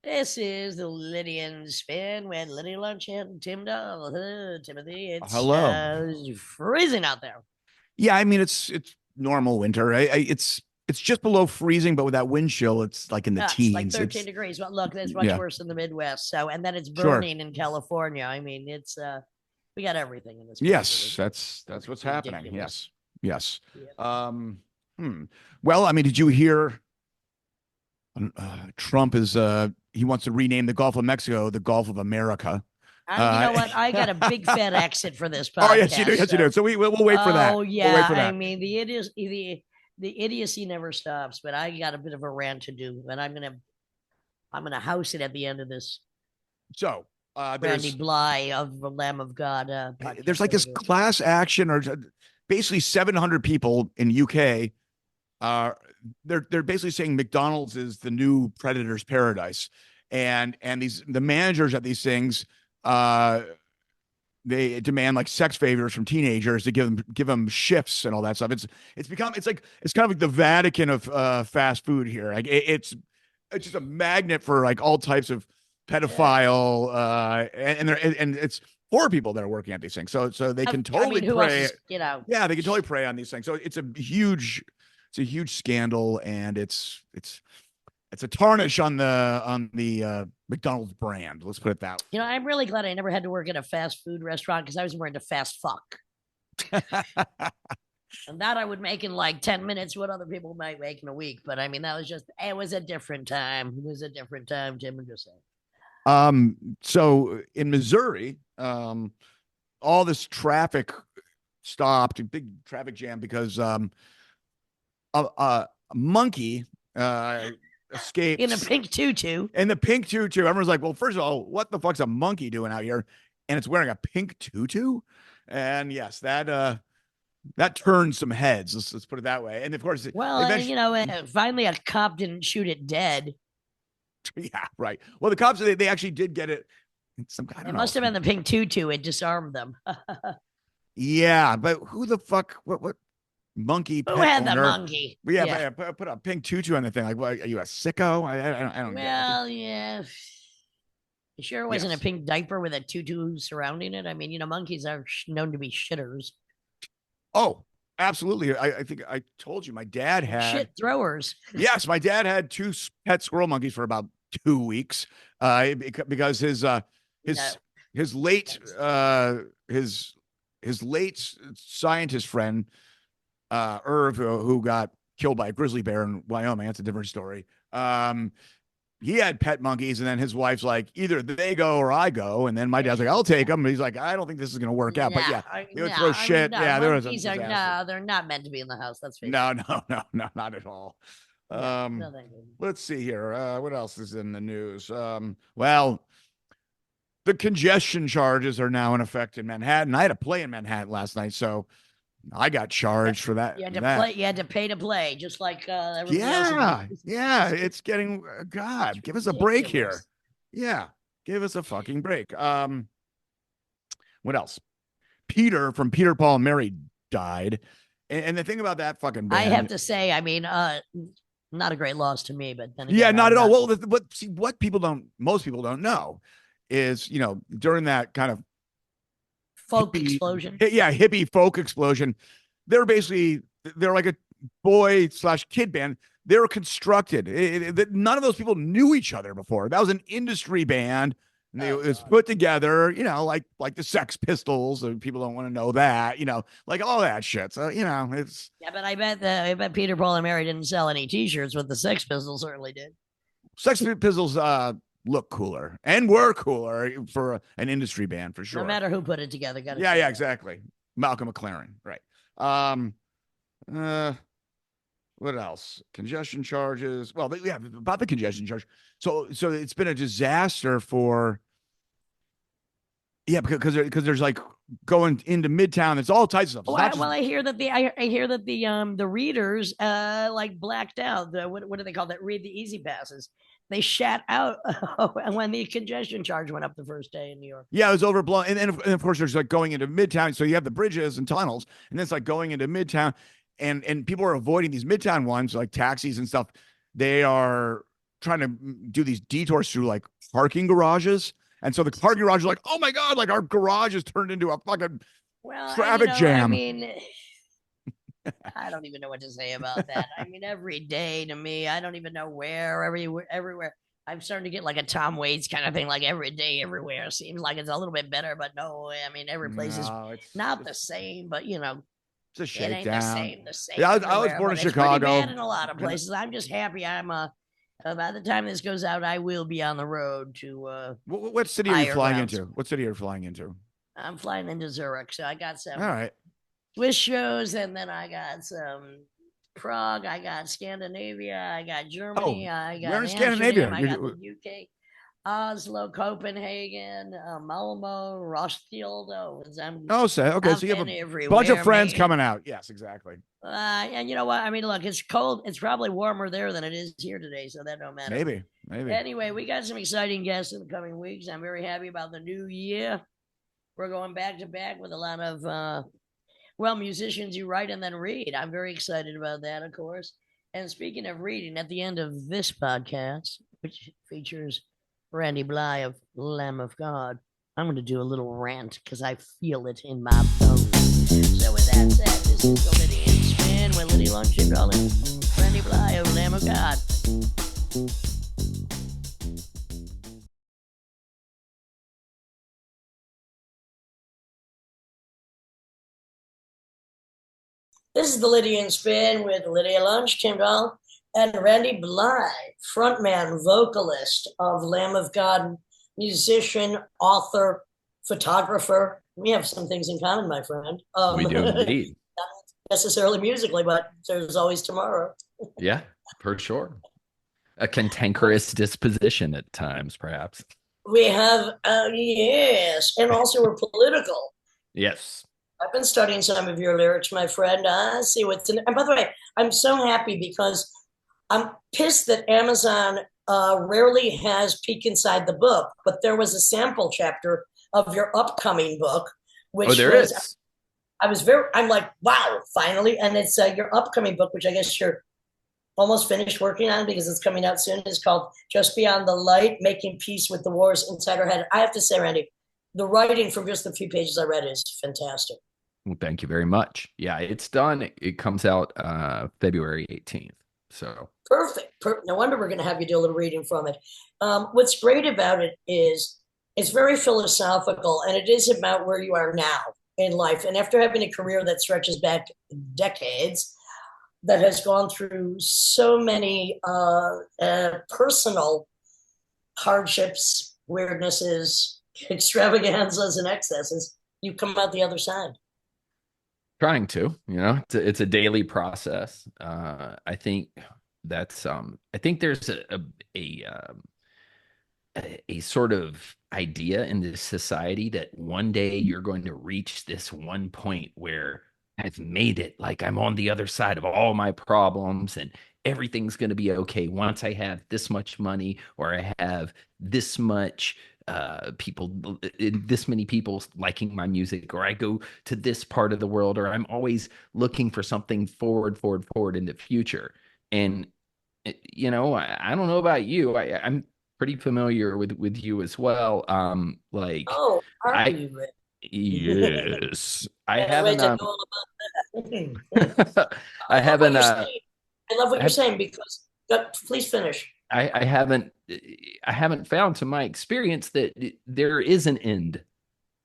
This is the Lydian Spin with Lydia Lunch and Tim Dahl. Timothy, it's Hello. freezing out there. Yeah, I mean it's normal winter. It's just below freezing, but with that wind chill, it's like in the It's like teens. 13 It's degrees. But look, that's much yeah, worse than the Midwest. So, and then it's sure. burning in California. I mean, it's we got everything in this country. Yes, It's that's what's happening. ridiculous. Yes, yes. Yeah. Um, hmm. Well, I mean, did you hear? Trump is he wants to rename the Gulf of Mexico the Gulf of America. You know Uh, what? I got a big fat exit for this oh yes, you do. podcast. Yes, you do. So, So we'll wait for that. oh We'll wait yeah, for I that. mean the idiocy never stops. But I got a bit of a rant to do, and I'm gonna house it at the end of this So Randy there's Blythe of the Lamb of God there's podcast. like There we this go. class action or basically 700 people in UK. uh they're basically saying McDonald's is the new predator's paradise, and the managers at these things, uh they demand like sex favors from teenagers to give them shifts and all that stuff. It's kind of like the Vatican of fast food here. Like it's just a magnet for like all types of Yeah. pedophile and it's poor people that are working at these things, so they can I totally mean, who else prey. is, you know? Yeah, they can totally prey on these things. So it's a huge scandal, and it's a tarnish on the McDonald's brand. Let's put it that I'm really glad I never had to work at a fast food restaurant because I was more into fast fuck. way. And that I would make in like 10 minutes what other people might make in a week. But I mean, it was a different time. It was a different time, Tim. I'm just saying. So in Missouri, all this traffic stopped, a big traffic jam because a monkey In a escapes pink tutu. in the pink tutu. Everyone's like, well, first of all, what the fuck's a monkey doing out here? And it's wearing a pink tutu. And yes, that turned some heads. Let's put it that way. And of course, Well, eventually, finally a cop didn't shoot it dead. yeah, right. Well, the cops they actually did get it. I It don't know. must have been the pink tutu. It disarmed them. Yeah, but who the fuck? What monkey Who pet had the owner? monkey? But yeah, Yeah. put a pink tutu on the thing. Like, what? Are you a sicko? I don't get it. Well, yeah. You sure it wasn't a Yes. pink diaper with a tutu surrounding it? I mean, monkeys are known to be shitters, Oh, absolutely. I think I told you my dad had. shit throwers. Yes, my dad had two pet squirrel monkeys for about 2 weeks. Because No, his his late his late scientist friend, Irv, who got killed by a grizzly bear in Wyoming. That's a different story. He had pet monkeys, and then his wife's like, either they go or I go. And then my dad's like, I'll take them. And he's like, I don't think this is going to work out. But nah, yeah, they would nah. throw I mean, shit. no, Yeah, there was a monkeys are disaster. no, they're not meant to be in the house. Let's face it. No, no, no, no, not at all. No, Um, no, thank you. let's see here. What else is in the news? Well, the congestion charges are now in effect in Manhattan. I had to play in Manhattan last night, so I got charged for that. You had to That. play. You had to pay to play, just like everybody else. Yeah, yeah. It's getting God. Give us a break here. Ridiculous. Yeah, give us a fucking break. What else? Peter from Peter, Paul, and Mary died, and the thing about that fucking I have band. to say, I mean, not a great loss to me, but then Yeah, again, not I'm at all. not Well, what most people don't know is, during that kind of folk hippie, explosion. yeah, hippie folk explosion, they're like a boy/kid band. They were constructed. None of those people knew each other before. That was an industry band. And it Oh was God. put together, like the Sex Pistols. And people don't want to know that, like all that shit. So, it's Yeah, but I bet Peter, Paul, and Mary didn't sell any T-shirts, but the Sex Pistols certainly did. Sex Pistols look cooler and were cooler for an industry band for No sure. matter who put it together, got to Yeah, say yeah, that. exactly. Malcolm McLaren, right. Um, uh, what else? Congestion charges. Well, yeah, about the congestion charge. So it's been a disaster for. Yeah, because there's like going into Midtown. It's all types of stuff. Oh, It's not just. well, I hear that the readers like blacked out. What do they call that? Read the easy passes. They shat out when the congestion charge went up the first day in New York. Yeah, it was overblown, and of course there's like going into Midtown. So you have the bridges and tunnels, and then it's like going into Midtown, and people are avoiding these Midtown ones like taxis and stuff. They are trying to do these detours through like parking garages. And so the parking garage is like, oh my God, like our garage is turned into a fucking Well, traffic I jam. mean, I don't even know what to say about that. I mean, every day to me, I don't even know where, everywhere. I'm starting to get like a Tom Waits kind of thing, like every day, everywhere. Seems like it's a little bit better, but no, I mean, every place is No, not the same, but it's a it ain't the shakedown. same, the Yeah, same I was everywhere. born in But it's pretty bad Chicago. in a lot of places. I'm just happy by the time this goes out, I will be on the road to What city are you higher flying grounds. into? What city are you flying into? I'm flying into Zurich, so I got All some right. Swiss shows, and then I got some Prague, I got Scandinavia, I got Oh, Germany, I where got in Scandinavia? Amsterdam, I got the UK, Oslo, Copenhagen, Malmo, Roskilde. Oh, say okay. I've So you have been a bunch of everywhere, friends man. coming out. Yes, exactly. And you know what? I mean, look, it's cold. It's probably warmer there than it is here today, so that don't matter. Maybe, maybe. Anyway, we got some exciting guests in the coming weeks. I'm very happy about the new year. We're going back to back with a lot of musicians you write and then read. I'm very excited about that, of course. And speaking of reading, at the end of this podcast, which features Randy Blythe of Lamb of God, I'm going to do a little rant because I feel it in my bones. So with that said, this is the Lydian Spin with Lydia Lunch and Randy Blythe of Lamb of God. This is the Lydian Spin with Lydia Lunch, Tim Dahl, and Randy Blythe, frontman, vocalist of Lamb of God, musician, author, photographer. We have some things in common, my friend. We do Not indeed. necessarily musically, but there's always tomorrow. Yeah, for sure. A cantankerous disposition at times, perhaps. We have, yes, and also we're political. Yes. I've been studying some of your lyrics, my friend. I see what's in. And by the way, I'm so happy because I'm pissed that Amazon rarely has Peek Inside the Book, but there was a sample chapter of your upcoming book, Oh, which there was, is. I'm like, wow, finally. And it's your upcoming book, which I guess you're almost finished working on because it's coming out soon. It's called Just Beyond the Light, Making Peace with the Wars Inside Our Head. I have to say, Randy, the writing from just the few pages I read is fantastic. Well, thank you very much. Yeah, it's done. It comes out February 18th. So Perfect. No wonder we're going to have you do a little reading from it. What's great about it is it's very philosophical and it is about where you are now in life. And after having a career that stretches back decades, that has gone through so many personal hardships, weirdnesses, extravaganzas, and excesses, you come out the other side. trying to, it's a daily process. I think that's I think there's a a sort of idea in this society that one day you're going to reach this one point where I've made it, like I'm on the other side of all my problems and everything's going to be okay once I have this much money or I have this much people, this many people liking my music, or I go to this part of the world, or I'm always looking for something forward in the future. And I don't know about you. I'm pretty familiar with you as well. Like Oh, are I you, Rick? yes, I Can't wait haven't to know all about that. I I love what haven't you're saying. I love what I you're have saying because, please finish. I haven't found to my experience that there is an end,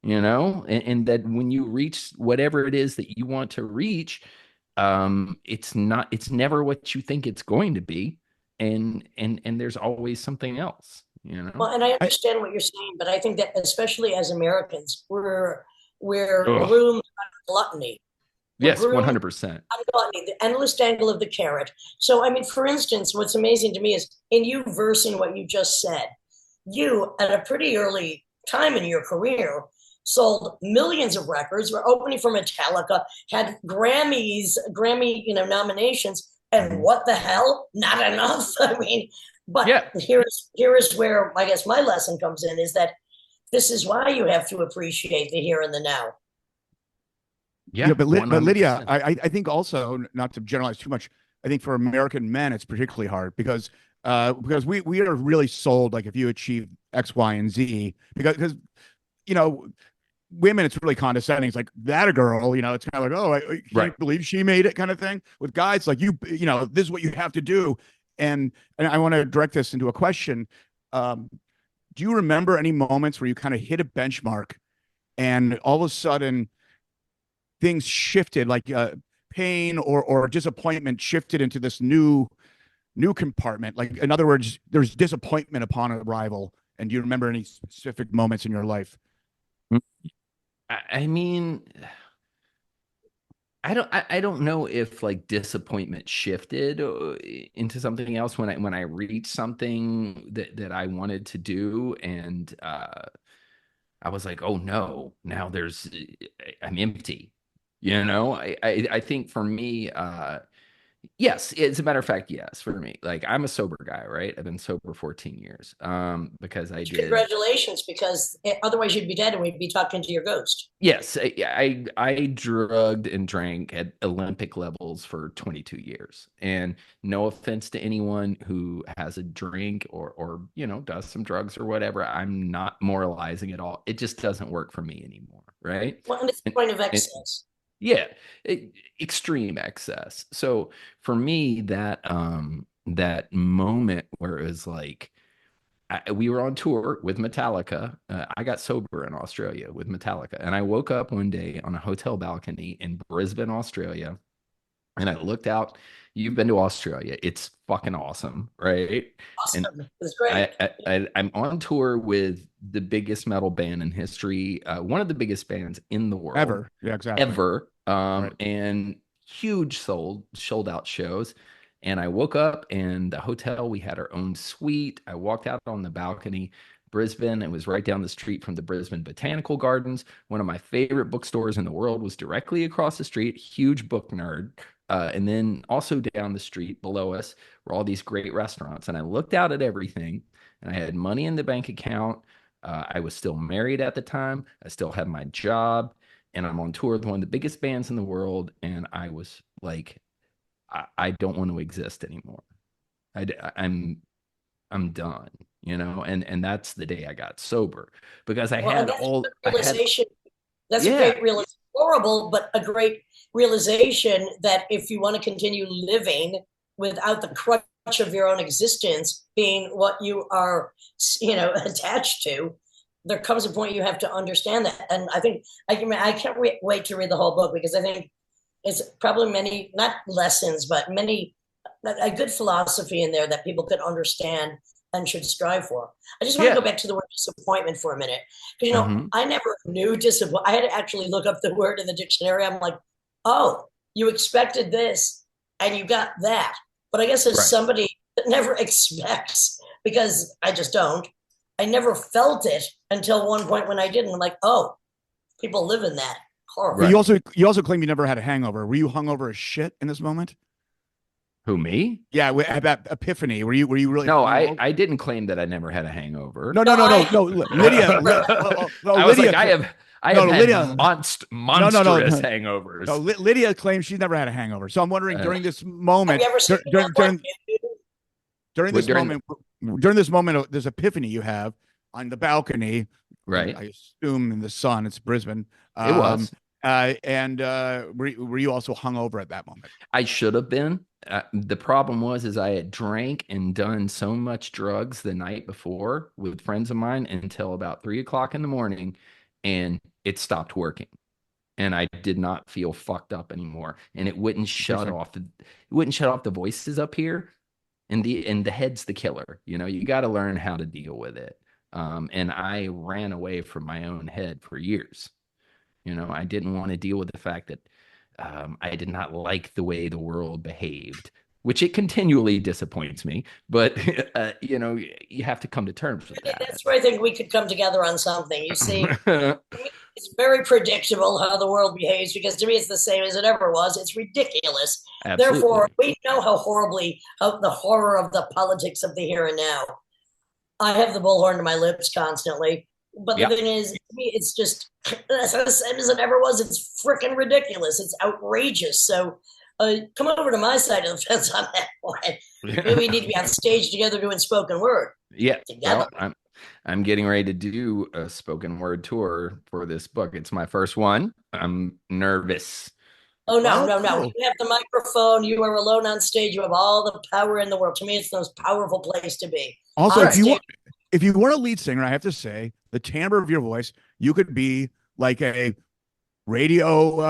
and that when you reach whatever it is that you want to reach, it's never what you think it's going to be, and there's always something else, Well, and I I, understand what you're saying, but I think that especially as Americans, we're Ugh. groomed on gluttony. We're Yes, groomed 100%. on gluttony, the endless dangle of the carrot. So, I mean, for instance, what's amazing to me is in you versing what you just said, you at a pretty early time in your career sold millions of records, were opening for Metallica, had Grammy, nominations, and Mhm. what the hell? Not enough. I mean, but Yeah. here is where I guess my lesson comes in is that this is why you have to appreciate the here and the now. Yeah, but Lydia, 100%. I think also not to generalize too much. I think for American men, it's particularly hard because because we are really sold like if you achieve X, Y, and Z, because you know women, it's really condescending. It's like that a girl, it's kind of like, oh, I Right. can't believe she made it kind of thing. With guys, like this is what you have to do. And I want to direct this into a question. Um, do you remember any moments where you kind of hit a benchmark and all of a sudden things shifted, like pain or disappointment shifted into this new compartment? Like, in other words, there's disappointment upon arrival. And do you remember any specific moments in your life? I mean, I don't know if like disappointment shifted into something else when I reached something that I wanted to do, and I was like, oh no, now I'm empty. I think for me, yes, as a matter of fact, yes, for me. Like I'm a sober guy, right? I've been sober 14 years. Because I did. Congratulations, because otherwise you'd be dead and we'd be talking to your ghost. Yes, I drugged and drank at Olympic levels for 22 years. And no offense to anyone who has a drink or does some drugs or whatever. I'm not moralizing at all. It just doesn't work for me anymore, right? Well, and it's the point of And excess. yeah, extreme excess. So for me, that moment where it was like we were on tour with Metallica. I got sober in Australia with Metallica, and I woke up one day on a hotel balcony in Brisbane, Australia, and I looked out. You've been to Australia; it's fucking awesome, right? And Awesome. It's great. I'm on tour with the biggest metal band in history, one of the biggest bands in the world Ever. Yeah, exactly. ever, Right. and huge sold out shows. And I woke up and the hotel, we had our own suite. I walked out on the balcony. Brisbane, it was right down the street from the Brisbane Botanical Gardens. One of my favorite bookstores in the world was directly across the street. Huge book nerd. And then also down the street below us were all these great restaurants. And I looked out at everything, and I had money in the bank account. I was still married at the time. I still had my job, and I'm on tour with one of the biggest bands in the world. And I was like, I don't want to exist anymore. I, I'm I'm done, and that's the day I got sober, because Well, and that's a good I had, realization. That's a yeah, great realization. Horrible, but a great realization that if you want to continue living without the crutch of your own existence being what you are, attached to, there comes a point you have to understand that. And I think I can't wait to read the whole book, because I think it's probably many, not lessons, but many, a good philosophy in there that people could understand and should strive for. I just want to yeah. go back to the word disappointment for a minute. Because, Hmm. I never knew disappointment. I had to actually look up the word in the dictionary. I'm like, oh, you expected this and you got that. But I guess as Right. somebody that never expects, because I just don't, I never felt it until one point when I did. And I'm like, oh, people live in that. But Horrible. Right. you also claim you never had a hangover. Were you hungover as shit in this moment? Who, me? Yeah, at that epiphany, were you really No, I hungover? I didn't claim that I never had a hangover. No, No, no, no, no, I no. Lydia, I was like, Lydia, I have no, no, had Lydia, no, no, no, monstrous no, no. hangovers. Lydia claims she's never had a hangover. So I'm wondering Uh, during this have you moment, ever seen me have one? during what this during the, moment, during this moment of this epiphany you have on the balcony, right? I assume in the sun, it's Brisbane. It Um, was. and were you also hungover at that moment? I should have been. The problem is I had drank and done so much drugs the night before with friends of mine until about 3 o'clock in the morning, and it stopped working. And I did not feel fucked up anymore. And it wouldn't shut Interesting. off the voices up here. And the head's the killer. You got to learn how to deal with it. And I ran away from my own head for years. I didn't want to deal with the fact that I did not like the way the world behaved, which it continually disappoints me. But you have to come to terms with that. That's where I think we could come together on something. You see, it's very predictable how the world behaves, because to me it's the same as it ever was. It's ridiculous. Therefore, Absolutely. we know how the horror of the politics of the here and now. I have the bullhorn to my lips constantly. But the Yeah. thing is, to me, it's just that's the same as it ever was. It's freaking ridiculous. It's outrageous. So come over to my side of the fence on that one. Maybe we need to be on stage together doing spoken word Yeah. together. Well, I'm getting ready to do a spoken word tour for this book. It's my first one. I'm nervous. Oh no, Oh, no, no! cool. You have the microphone. You are alone on stage. You have all the power in the world. To me, it's the most powerful place to be Also, on stage. if you weren't a lead singer, I have to say the timbre of your voice, you could be like radio,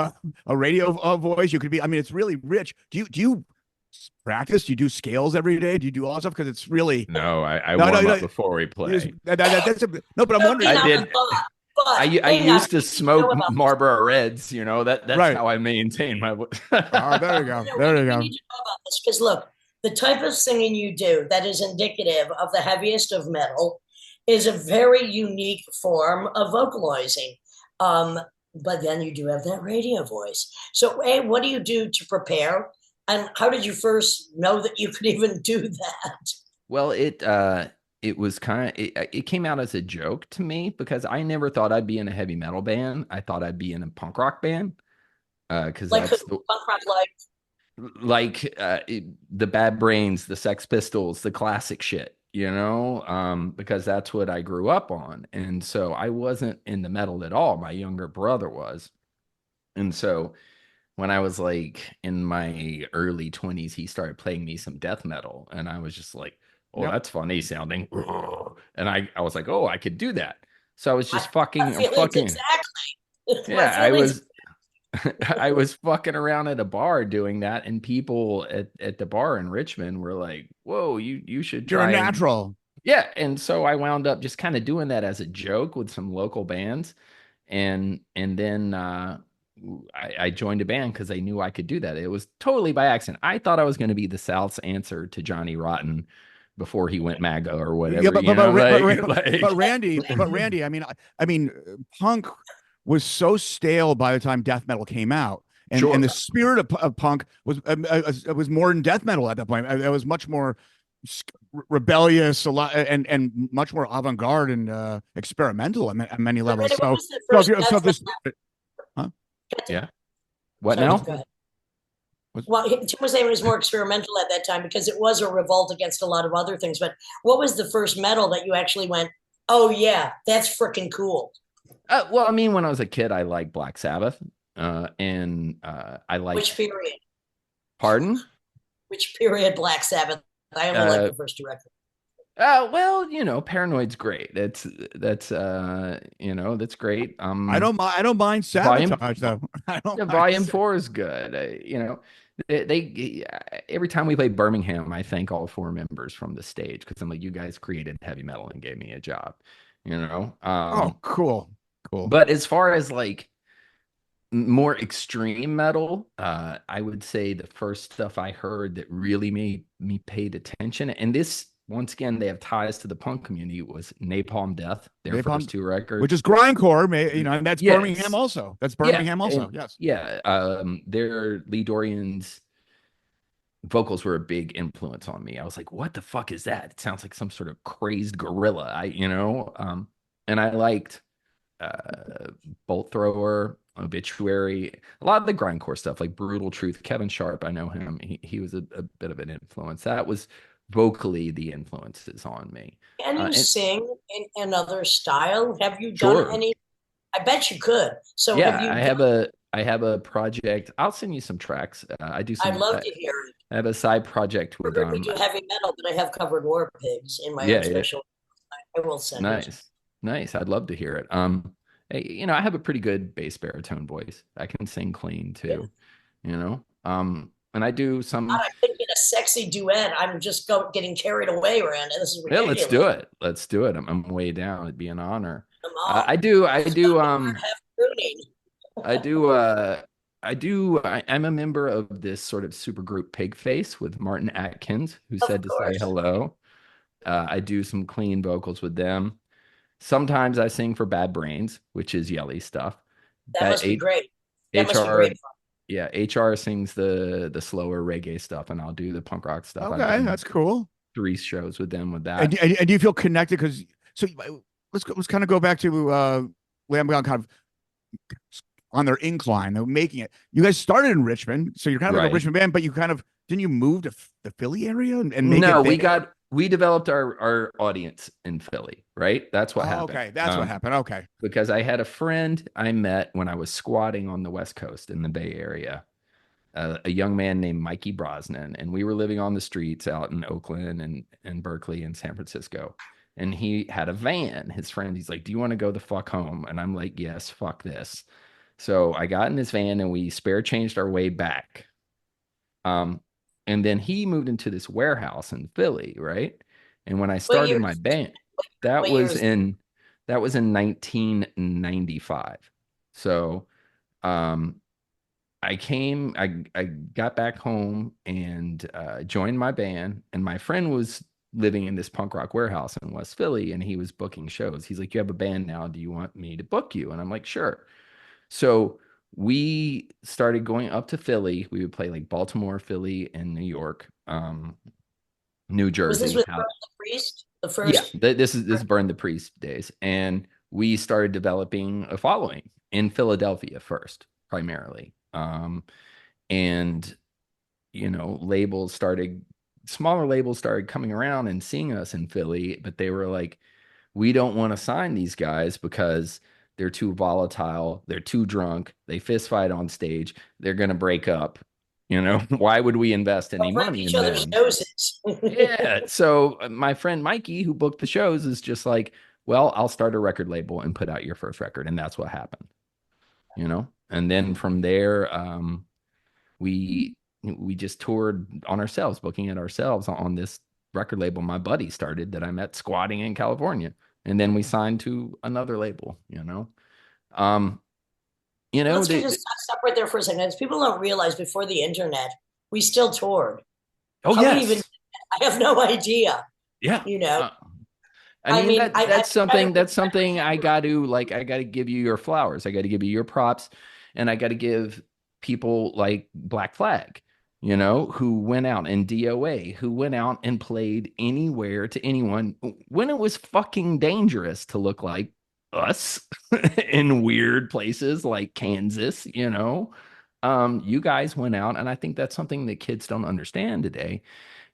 a radio voice. You could be. I mean, it's really rich. Do you practice? Do you do scales every day? Do you do all that stuff? Because it's really No, I no, no, warm no. up before we That's play. no, but I'm Jumping wondering. I on the did. thought, but I hang on, used to you know smoke about this. Marlboro Reds. You know that's Right. how I maintain my. Oh, there you go. No, There you we go. need to know about this because look, the type of singing you do that is indicative of the heaviest of metal is a very unique form of vocalizing. Um, but then you do have that radio voice. So, A, what do you do to prepare? And how did you first know that you could even do that? Well, it was kind of it came out as a joke to me because I never thought I'd be in a heavy metal band. I thought I'd be in a punk rock band because Like who? that's the Punk rock, like the Bad Brains, the Sex Pistols, the classic shit, because that's what I grew up on. And so I wasn't in the metal at all. My younger brother was. And so when I was like in my early 20s, he started playing me some death metal. And I was just like, oh, Yep. that's funny sounding. And I was like, oh, I could do that. So I was my, just my feelings fucking, exactly. My yeah, I feelings. was I was fucking around at a bar doing that, and people at the bar in Richmond were like, "Whoa, you should You're a try and natural. yeah." And so I wound up just kind of doing that as a joke with some local bands, and then I joined a band because I knew I could do that. It was totally by accident. I thought I was going to be the South's answer to Johnny Rotten before he went MAGA or Yeah, whatever, but Randy. I mean, punk was so stale by the time death metal came out, and sure, the spirit of punk was more than death metal at that point. It was much more rebellious, a lot, and much more avant garde and experimental at many levels. What So, was the first so death this, metal? huh? yeah. What Sorry, now? go ahead. Was, Well, Tim was saying it was more experimental at that time because it was a revolt against a lot of other things. But what was the first metal that you actually went, oh, yeah, that's freaking cool? Well, I mean, when I was a kid, I liked Black Sabbath, and I Which liked. period? Pardon? Which period Black Sabbath? I only like Uh, the first two records. well, Paranoid's great. That's great. I don't mind Volume, sabotage though. I don't yeah, mind. Volume 4 is good. They every time we play Birmingham, I thank all four members from the stage because I'm like, you guys created heavy metal and gave me a job, you know. Oh, cool, cool. But as far as like more extreme metal, I would say the first stuff I heard that really made me paid attention, and this once again they have ties to the punk community, was Napalm Death, their first Napalm, two which records. is grindcore, and that's Birmingham Yes, also. That's yeah, Birmingham also. and Yes. yeah, their Lee Dorian's vocals were a big influence on me. I was like, what the fuck is that? It sounds like some sort of crazed gorilla. And I liked Bolt Thrower, Obituary, a lot of the grindcore stuff, like Brutal Truth. Kevin Sharp, I know him. He was a bit of an influence. That was vocally the influences on me. Can you And sing in another style? Have you done sure, any? I bet you could. So have yeah, you I have a project. I'll send you some tracks. I'd love to hear it. I have a side project I've with heard we do heavy metal, but I have covered War Pigs in my own yeah, yeah, special. I will send it. nice, nice. I'd love to hear it. I have a pretty good bass baritone voice. I can sing clean Yeah. too, and I do God, some. I could get a sexy duet. I'm just getting carried away around it. This is Yeah, let's ridiculous. do it. Let's do it. I'm way down. It'd be an honor. Come on. I Half do. Dunbar, half Rooney. I do. I'm a member of this sort of super group Pigface with Martin Atkins, who Of said to say course. hello. I do some clean vocals with them. Sometimes I sing for Bad Brains, which is yelly stuff. That But must be great. That must be HR, great fun. yeah, HR sings the slower reggae stuff, and I'll do the punk rock stuff. I've Okay, done that's cool. 3 shows with them with And, that. and do you feel connected? Because let's kind of go back to Lamb God kind of on their incline. They're making it. You guys started in Richmond, so you're kind of like a Right. Richmond band, but you kind of didn't you move to the Philly area and make No, it there? we developed our audience in Philly, right? That's what Oh, happened. okay, that's what happened. Okay, Because I had a friend I met when I was squatting on the West Coast in the Bay Area, a young man named Mikey Brosnan, and we were living on the streets out in Oakland and Berkeley and San Francisco. And he had a van. His friend, he's like, "Do you want to go the fuck home?" And I'm like, "Yes, fuck this." So I got in his van and we spare changed our way back. Um, and then he moved into this warehouse in Philly, right? And when I What started years? my band, that What was years? in that was in 1995. So um I got back home and joined my band, and my friend was living in this punk rock warehouse in West Philly, and he was booking shows. He's like, "You have a band now. Do you want me to book you?" And I'm like, "Sure." So we started going up to Philly. We would play like Baltimore, Philly, and New York, New Was this Jersey. with Burn the Priest? The Yeah, first? this is Burn the Priest days, and we started developing a following in Philadelphia first, primarily. And smaller labels started coming around and seeing us in Philly, but they were like, we don't want to sign these guys because they're too volatile, they're too drunk, they fist fight on stage, they're going to break up. Why would we invest any Don't break money each in other's them? noses. Yeah. So my friend Mikey, who booked the shows, is just like, well, I'll start a record label and put out your first record. And that's what happened, And then from there, we we just toured on ourselves, booking it ourselves on this record label my buddy started that I met squatting in California. And then we signed to another label. Um, Let's they, just stop right there for a second. As people don't realize, before the internet, we still toured. oh How we even, yes. I have no idea. Yeah. You know, I I mean mean, that's I something I got to like. I got to give you your flowers. I got to give you your props, and I got to give people like Black Flag, who went out, and DOA, who went out and played anywhere to anyone when it was fucking dangerous to look like us in weird places like Kansas. You guys went out, and I think that's something that kids don't understand today,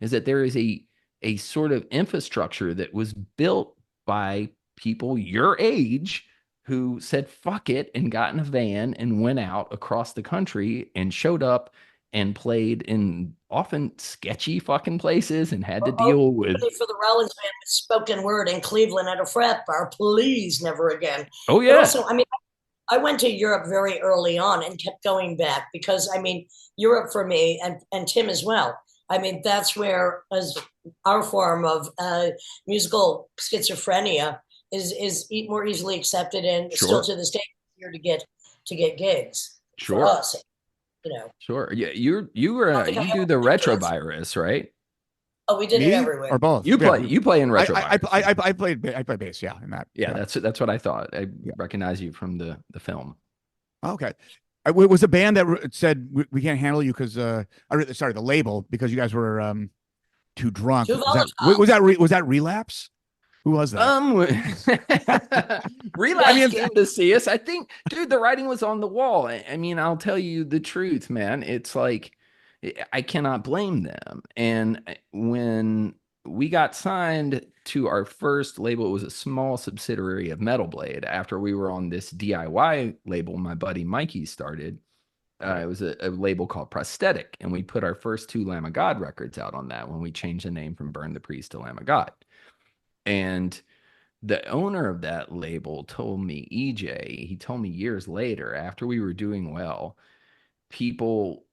is that there is a sort of infrastructure that was built by people your age who said fuck it and got in a van and went out across the country and showed up and played in often sketchy fucking places and had to deal with. for the Rollins band with spoken word in Cleveland at a frat bar. Please, never again. Oh But yeah. also, I mean, I went to Europe very early on and kept going back because, I mean, Europe for me and Tim as well. I mean, that's where as our form of musical schizophrenia is more easily accepted and still Sure. to this day here to get gigs for Sure. us. You know, Sure. Yeah, I don't think I you ever do the danced. retrovirus, right? Oh, we did it me everywhere. or both? You Yeah, play you play in retrovirus. I played bass. Yeah, in that. Yeah, that's what I thought. I Yeah. recognize you from the film. Okay. Was a band that said we can't handle you because sorry, the label, because you guys were too drunk. Too Was that volatile. was that Relapse? Who was that? I Relapse mean, came to see us. I think, dude, the writing was on the wall. I mean, I'll tell you the truth, man. It's like I cannot blame them. And when we got signed to our first label, it was a small subsidiary of Metal Blade. After we were on this DIY label, my buddy Mikey started. It was a label called Prosthetic, and we put our first two Lamb of God records out on that when we changed the name from Burn the Priest to Lamb of God. And the owner of that label told me, EJ, he told me years later, after we were doing well, people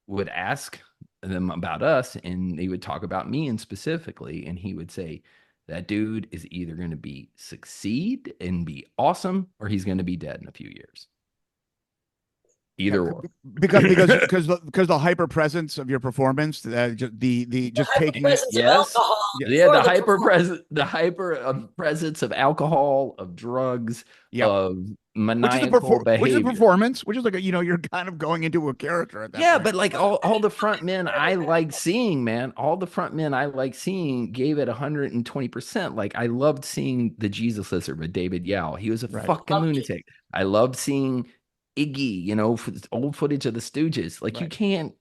would ask them about us and they would talk about me and specifically. And he would say, that dude is either going to be succeed and be awesome or he's going to be dead in a few years. Either or. because the hyper presence of your performance, the just taking it. Yes. Of alcohol. Yeah, the hyper presence of alcohol, of drugs, Yep. of maniacal behavior. Which is a performance, which is like you're kind of going into a character at that point. But like all the front men I like seeing, man, all the front men I like seeing gave it 120%. Like I loved seeing the Jesus Lizard with David Yao. He was a fucking lunatic. I loved seeing Iggy, old footage of the Stooges. Like you Right. can't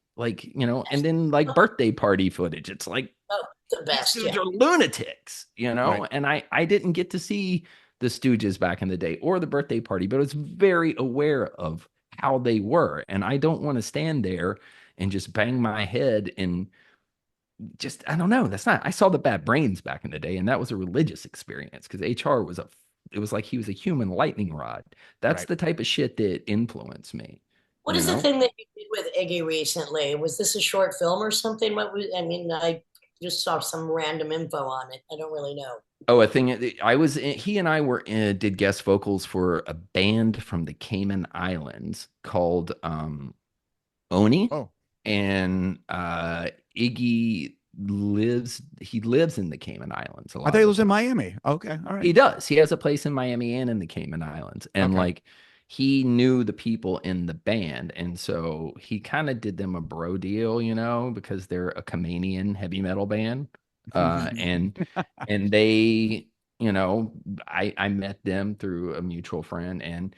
and then like birthday party footage. It's like Oh, the these best, dudes yeah. are lunatics. Right. And I didn't get to see the Stooges back in the day or the birthday party, but I was very aware of how they were. And I don't want to stand there and just bang my head and just I don't know. That's not I saw the Bad Brains back in the day, and that was a religious experience because HR was a it was like he was a human lightning rod. That's Right. the type of shit that influenced me, What you is the know? thing that you did with Iggy recently? Was this a short film or something? What was, I mean, I just saw some random info on it. I don't really know. Oh, a thing he and I did guest vocals for a band from the Cayman Islands called Oni, Oh, and he lives in the Cayman Islands a I lot thought of he the was in time. Miami. Okay. All right. He does. He has a place in Miami and in the Cayman Islands. And Okay. like he knew the people in the band. And so he kind of did them a bro deal, because they're a Caymanian heavy metal band. Uh and and they, you know, I met them through a mutual friend, and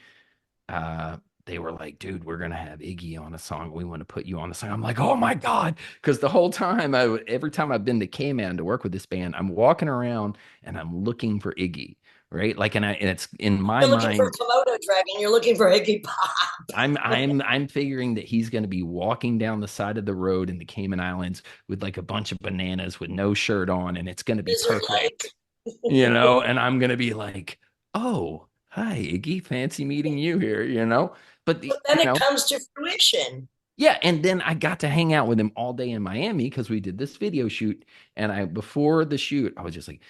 uh they were like, dude, we're gonna have Iggy on a song. We want to put you on the song. I'm like, oh my God. Because the whole time every time I've been to Cayman to work with this band, I'm walking around and I'm looking for Iggy, right? Like, and it's in my You're looking for mind, Komodo dragon. You're looking for Iggy Pop. I'm figuring that he's gonna be walking down the side of the road in the Cayman Islands with like a bunch of bananas with no shirt on, and it's gonna be Lizard perfect, light. and I'm gonna be like, oh, hi, Iggy, fancy meeting you here. But But then it comes to fruition. yeah, and then I got to hang out with him all day in Miami because we did this video shoot. And before the shoot, I was just like,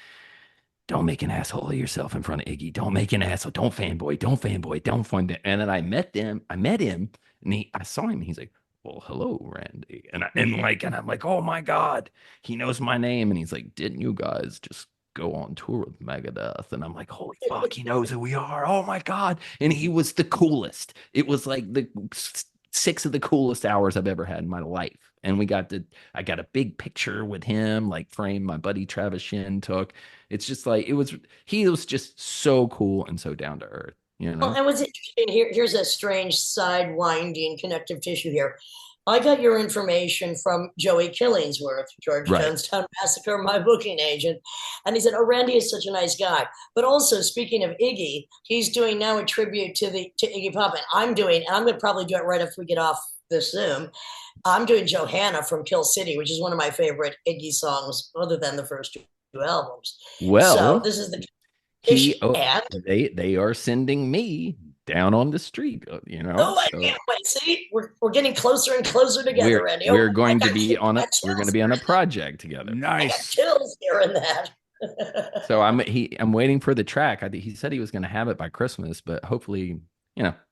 don't make an asshole of yourself in front of Iggy. Don't make an asshole. Don't fanboy. Don't fanboy. Don't fanboy. And then I met him, and I saw him. And he's like, well, hello, Randy. And I'm like, oh my God, he knows my name. And he's like, didn't you guys just go on tour with Megadeth? And I'm like, holy fuck, he knows who we are. Oh my God. And he was the coolest. It was like the six of the coolest hours I've ever had in my life. And I got a big picture with him, like frame my buddy Travis Shin took. It's just like he was just so cool and so down to earth, you Well, know? and what's interesting here, here's a strange side winding connective tissue here. I got your information from Joey Killingsworth, George Right. Jonestown Massacre, my booking agent. And he said, oh, Randy is such a nice guy. But also, speaking of Iggy, he's doing now a tribute to Iggy Pop. And I'm going to probably do it right after we get off this Zoom. I'm doing Johanna from Kill City, which is one of my favorite Iggy songs, other than the first two albums. So Well, this is the issue. he oh, And they are sending me down on the street, oh, I So can't wait. See, we're getting closer and closer together, Randy. Oh, we're going to be I got we're going to chills be on here a in that. project together. I got Nice. chills here in that. So I'm waiting for the track. I think he said he was going to have it by Christmas, but hopefully,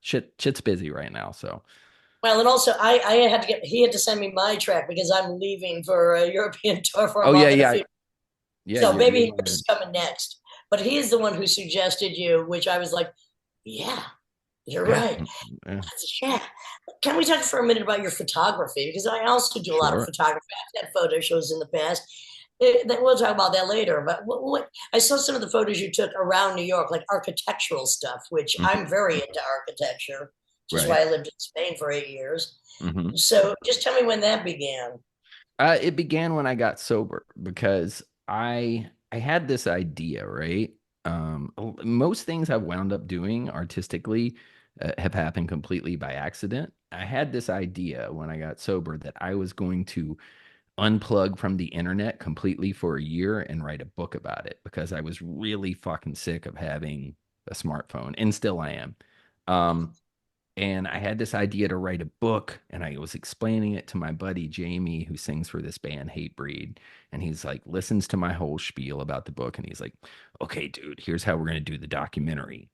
shit's busy right now. So, Well, and also I had to he had to send me my track because I'm leaving for a European tour for a oh yeah, month and a yeah, few. yeah. So You're maybe going. yours is coming next. But he is the one who suggested you, which I was like, yeah, you're Yeah, right. yeah, Yeah. Can we talk for a minute about your photography? Because I also do a lot of sure. photography. I've had photo shows in the past. We'll talk about that later. But I saw some of the photos you took around New York, like architectural stuff, which Mhm. I'm very into architecture, which is Right. why I lived in Spain for 8 years. hmm So just tell me when that began. It began when I got sober because I had this idea, right? Most things I've wound up doing artistically have happened completely by accident. I had this idea when I got sober that I was going to unplug from the internet completely for a year and write a book about it because I was really fucking sick of having a smartphone, and still I am. Um, and I had this idea to write a book, and I was explaining it to my buddy Jamie, who sings for this band Hatebreed. And he's like, listens to my whole spiel about the book, and he's like, okay, dude, here's how we're going to do the documentary.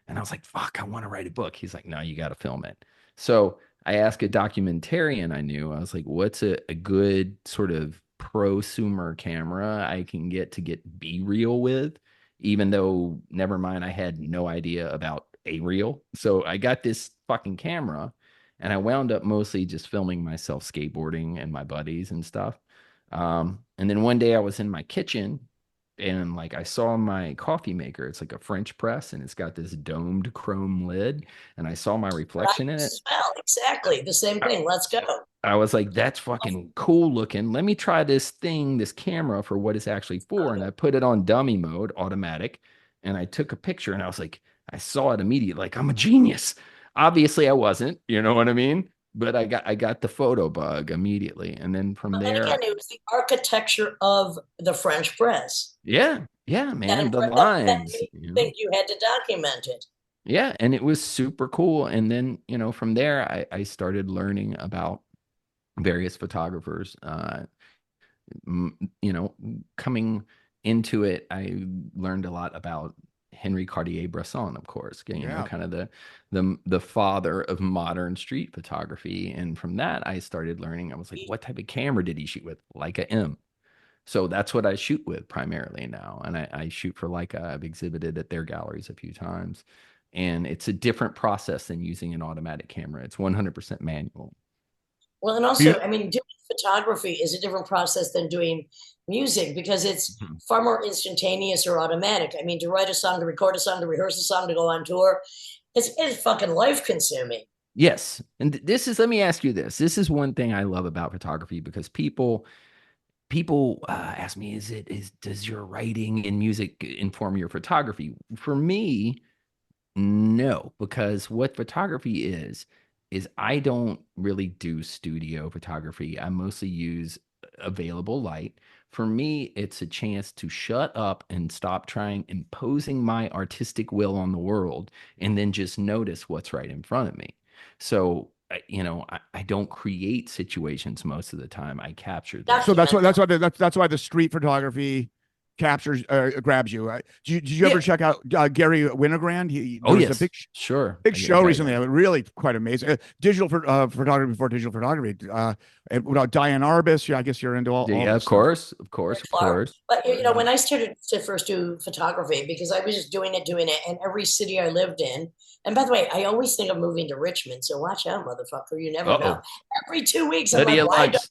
And I was like, fuck, I want to write a book. He's like, no, you got to film it. So I asked a documentarian I knew, I was like, what's a good sort of prosumer camera I can get to get B reel with? Even though, never mind, I had no idea about a reel. So I got this fucking camera, and I wound up mostly just filming myself skateboarding and my buddies and stuff. And then one day I was in my kitchen and like I saw my coffee maker, it's like a French press and it's got this domed chrome lid, and I saw my Right? reflection in it. Smell exactly the same thing. Let's go. I was like, that's fucking cool looking. Let me try this thing, this camera for what it's actually for. And I put it on dummy mode, automatic, and I took a picture and I was like, I saw it immediately. Like, I'm a genius. Obviously, I wasn't, you know what I mean? But I got the photo bug immediately. And then from And again, there, it was the architecture of the French press yeah, yeah, man, the that lines, made you think you had to document it. Yeah, and it was super cool. And then, from there, I started learning about various photographers. You know, coming into it, I learned a lot about Henry Cartier-Bresson, of course, Yeah. kind of the father of modern street photography. And from that, I started learning. I was like, what type of camera did he shoot with? Leica M. So that's what I shoot with primarily now. And I shoot for Leica. I've exhibited at their galleries a few times. And it's a different process than using an automatic camera. It's 100% manual. Well, and You- also, I mean, doing photography is a different process than doing music because it's Mhm. far more instantaneous or automatic. I mean, to write a song, to record a song, to rehearse a song, to go on tour, it's fucking life consuming. Yes. And this is, let me ask you this. This is one thing I love about photography because people ask me, does your writing and music inform your photography? For me, no, because what photography is I don't really do studio photography. I mostly use available light. For me, it's a chance to shut up and stop trying imposing my artistic will on the world and then just notice what's right in front of me. So, I don't create situations most of the time. I capture them. so that's why Document them. that's why the street photography captures grabs you. Did you ever Yeah. check out Gary Winogrand? Oh, There was a yes. Sure. big show Okay. recently. Really quite amazing. Digital photography before digital photography. And without Diane Arbus, yeah, I guess you're into all Yeah, this of stuff. course. Of course. Of Clark. course. But Yeah. when I started to first do photography, because I was just doing it, and every city I lived in. And by the way, I always think of moving to Richmond, so watch out, motherfucker. You never know. Uh-oh. Every 2 weeks, I'm like, Lydia why don't likes.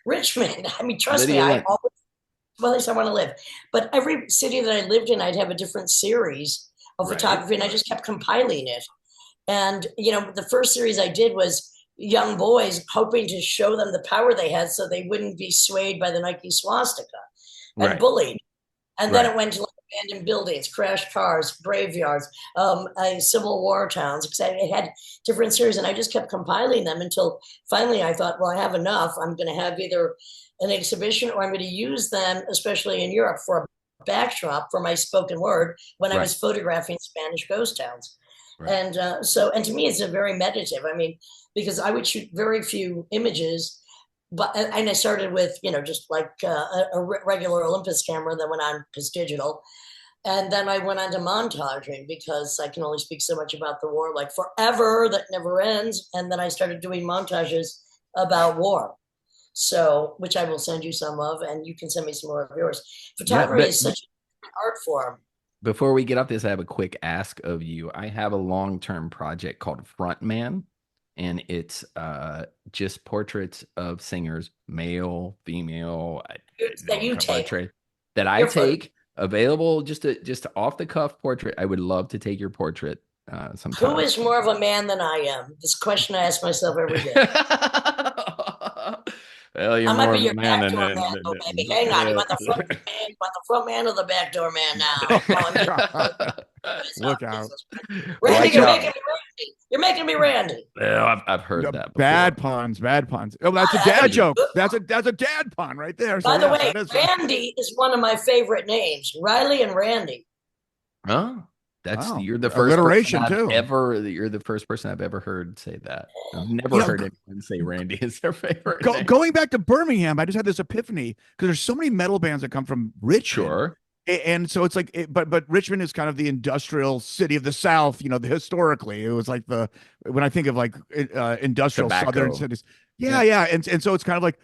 Richmond? I mean, trust me, Lydia I likes. always well, at least I want to live. But every city that I lived in, I'd have a different series of Right. photography, and I just kept compiling it. And the first series I did was young boys hoping to show them the power they had, so they wouldn't be swayed by the Nike swastika and Right. bullied. And then Right. it went to like abandoned buildings, crashed cars, graveyards, Civil War towns. Because it had different series, and I just kept compiling them until finally I thought, well, I have enough. I'm going to have either an exhibition or I'm going to use them, especially in Europe, for a backdrop for my spoken word when I Right. was photographing Spanish ghost towns. Right. And and to me, it's a very meditative. I mean, because I would shoot very few images, but and I started with just like a regular Olympus camera, then went on because digital, and then I went on to montaging because I can only speak so much about the war, like forever that never ends. And then I started doing montages about war. So, which I will send you some of, and you can send me some more of yours. Yeah. Photography But is such an art form. before we get off this, I have a quick ask of you. I have a long-term project called Frontman, and it's just portraits of singers, male, female, That you take. portrait that I Your photo. take available, just a off the cuff portrait. I would love to take your portrait Who sometime. is more of a man than I am? This question I ask myself every day. Well, you're I might more be of a your man backdoor man, though, baby. Hang on. You want the front man? You want the front man or the backdoor man now? No, I'm just Look out. Randy, Watch you're out. making me Randy. You're making me Randy. Well, I've heard that Bad before. puns, bad puns. Oh, that's a I dad think it's joke. good. That's a dad pun right there. So By the yes, way, that is. Randy is one of my favorite names. Riley and Randy. Oh, Wow, you're the first person alliteration too. you're the first person I've ever heard say that. I've never You know, heard anyone say Randy is their favorite name. going back to Birmingham, I just had this epiphany because there's so many metal bands that come from Richmond. Sure. And so it's like, but Richmond is kind of the industrial city of the South. Historically, it was like when I think of like industrial Southern Tobacco. cities. Yeah. Yeah. And so it's kind of like,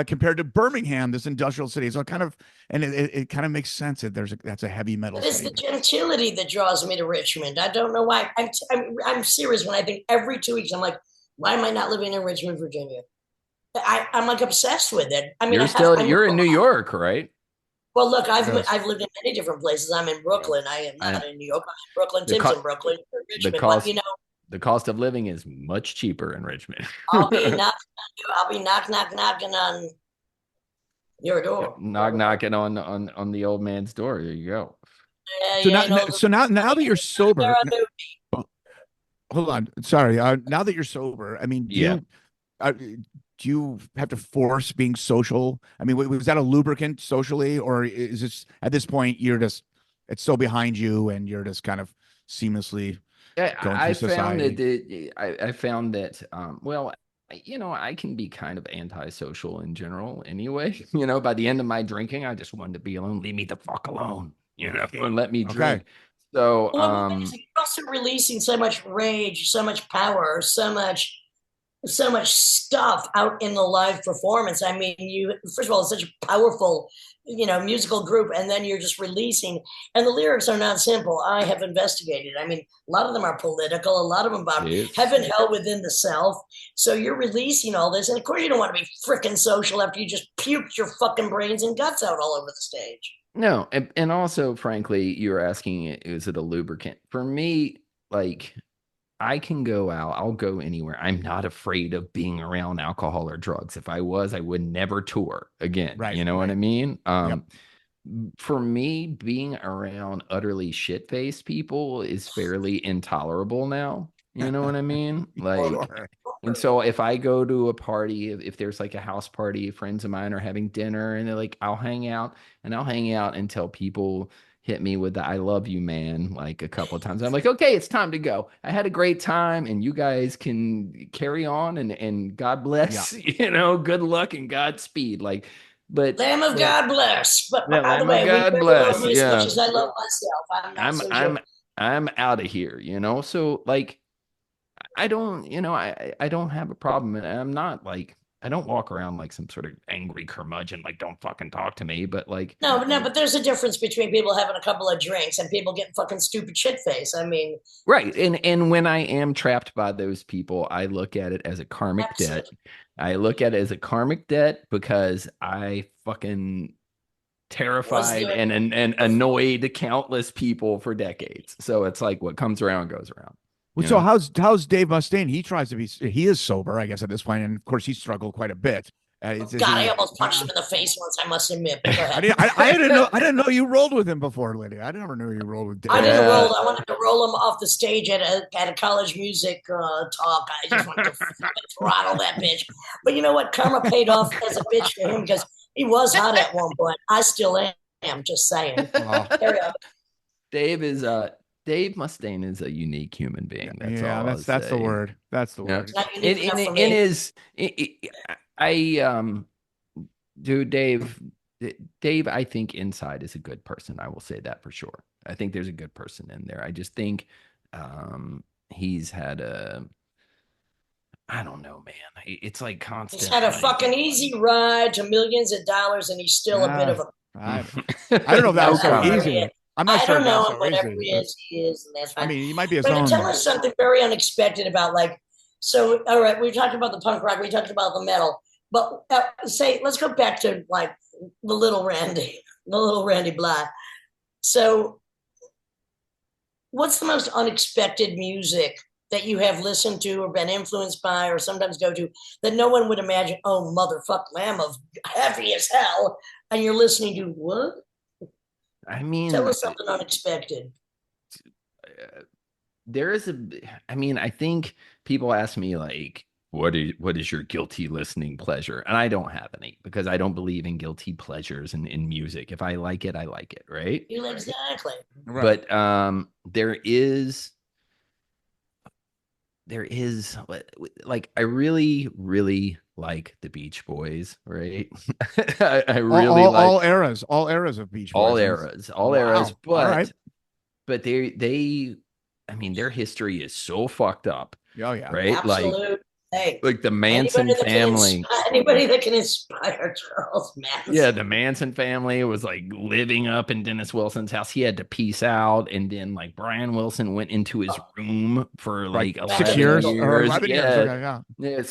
compared to Birmingham, this industrial city. So it kind of makes sense that that's a heavy metal But it's city. the gentility that draws me to Richmond. I don't know why. I'm serious when I think every 2 weeks I'm like, why am I not living in Richmond, Virginia? I'm like obsessed with it. I mean, You're in New York, right? well, look, Yes. I've lived in many different places. I'm in Yeah. Brooklyn. I am I not in New York. I'm in Brooklyn. the Tim's co- in Brooklyn. the Richmond. But cost the cost of living is much cheaper in Richmond. I'll be knocking on I'll be knocking on your door. Knocking on the old man's door. There you go. Yeah, So you now, ain't old. now that you're There sober, are new. hold on. Sorry. Now that you're sober, I mean, Yeah. do you have to force being social? I mean, was that a lubricant socially, or is this at this point you're just it's so behind you and you're just kind of seamlessly Yeah, going through society? I found that well, I can be kind of antisocial in general anyway. By the end of my drinking, I just wanted to be alone. Leave me the fuck alone, and let me Okay. drink. So, Well, the thing is, you're also releasing so much rage, so much power, so much stuff out in the live performance. I mean, you first of all, it's such a powerful, musical group, and then you're just releasing. And the lyrics are not simple. I have investigated. I mean, a lot of them are political. A lot of them about it's heaven, hell within the self. So you're releasing all this, and of course, you don't want to be freaking social after you just puked your fucking brains and guts out all over the stage. no, and also, frankly, you're asking, is it a lubricant? For me, like I can go out, I'll go anywhere. I'm not afraid of being around alcohol or drugs. If I was, I would never tour again. Right. You know what Right. I mean? Yep. For me, being around utterly shit-faced people is fairly intolerable now. You know what I mean? Like, Sure. and so if I go to a party, if there's like a house party, friends of mine are having dinner and they're like, I'll hang out until people hit me with the I love you, man, like a couple of times. I'm like, okay, it's time to go. I had a great time and you guys can carry on and God Yeah. bless, good luck and Godspeed. Like, but Lamb of God bless. But the by the Lamb of way, we God never love bless. me as much Yeah. as I love myself. I'm not I'm so sure. I'm I'm out of here, So like I don't, I don't have a problem. And I'm not like I don't walk around like some sort of angry curmudgeon, like don't fucking talk to me. But like No, but there's a difference between people having a couple of drinks and people getting fucking stupid shit face. I mean, right. And when I am trapped by those people, I look at it as a karmic debt. absolutely. I look at it as a karmic debt because I fucking Was terrified doing and annoyed countless people for decades. So it's like what comes around goes around, Well, you so know? how's Dave Mustaine? He is sober, I guess, at this point, and of course he struggled quite a bit. Is God, I he? almost punched him in the face once, I must admit. But go ahead. I didn't know you rolled with him before, Lydia. I never knew you rolled with I Dave. didn't Yeah. roll. I wanted to roll him off the stage at a college music talk. I just wanted to fucking throttle that bitch. But you know what? Karma paid off as a bitch for him because he was hot at one point. I still am. Just saying. Oh, Carry on. Dave is Dave Mustaine is a unique human being. That's yeah, all I'll that's the say. word. That's the Yeah. word. Not unique enough for In me. his I dude Dave, I think inside is a good person. I will say that for sure. I think there's a good person in there. I just think he's had I don't know, man. It's like He's constant had a like fucking easy ride to millions of dollars, and he's still a bit Uh, of a. I I don't know if that no was so Whatever comment. he is. easy. I'm not I sure don't if that's know him. so Whatever easy, but he is, and that's I fine. mean, he might be his But tell own. us something very unexpected about like. So, all right, we talked about the punk rock, we talked about the metal, but let's go back to like the little Randy Blythe. So, what's the most unexpected music that you have listened to or been influenced by or sometimes go to that no one would imagine? Oh, motherfuck, lamb of heavy as hell, and you're listening to what? I Tell mean, us something unexpected. there is I mean, I think people ask me like what is your guilty listening pleasure? And I don't have any because I don't believe in guilty pleasures in music. If I like it, I like it, right? Exactly. Right. But there is like I really really like the Beach Boys, right? I really like All eras of Beach all Boys. eras, all eras, Wow. All right. but they I mean their history is so fucked up, Oh yeah. right? Like Absolute. Hey, Like the Manson family. anybody that can inspire Charles Yeah, Manson. the Manson family was like living up in Dennis Wilson's house. He had to peace out. And then like Brian Wilson went into his room for Like like six 11 years or years. 11 years. Yeah. Okay, yeah. Yeah,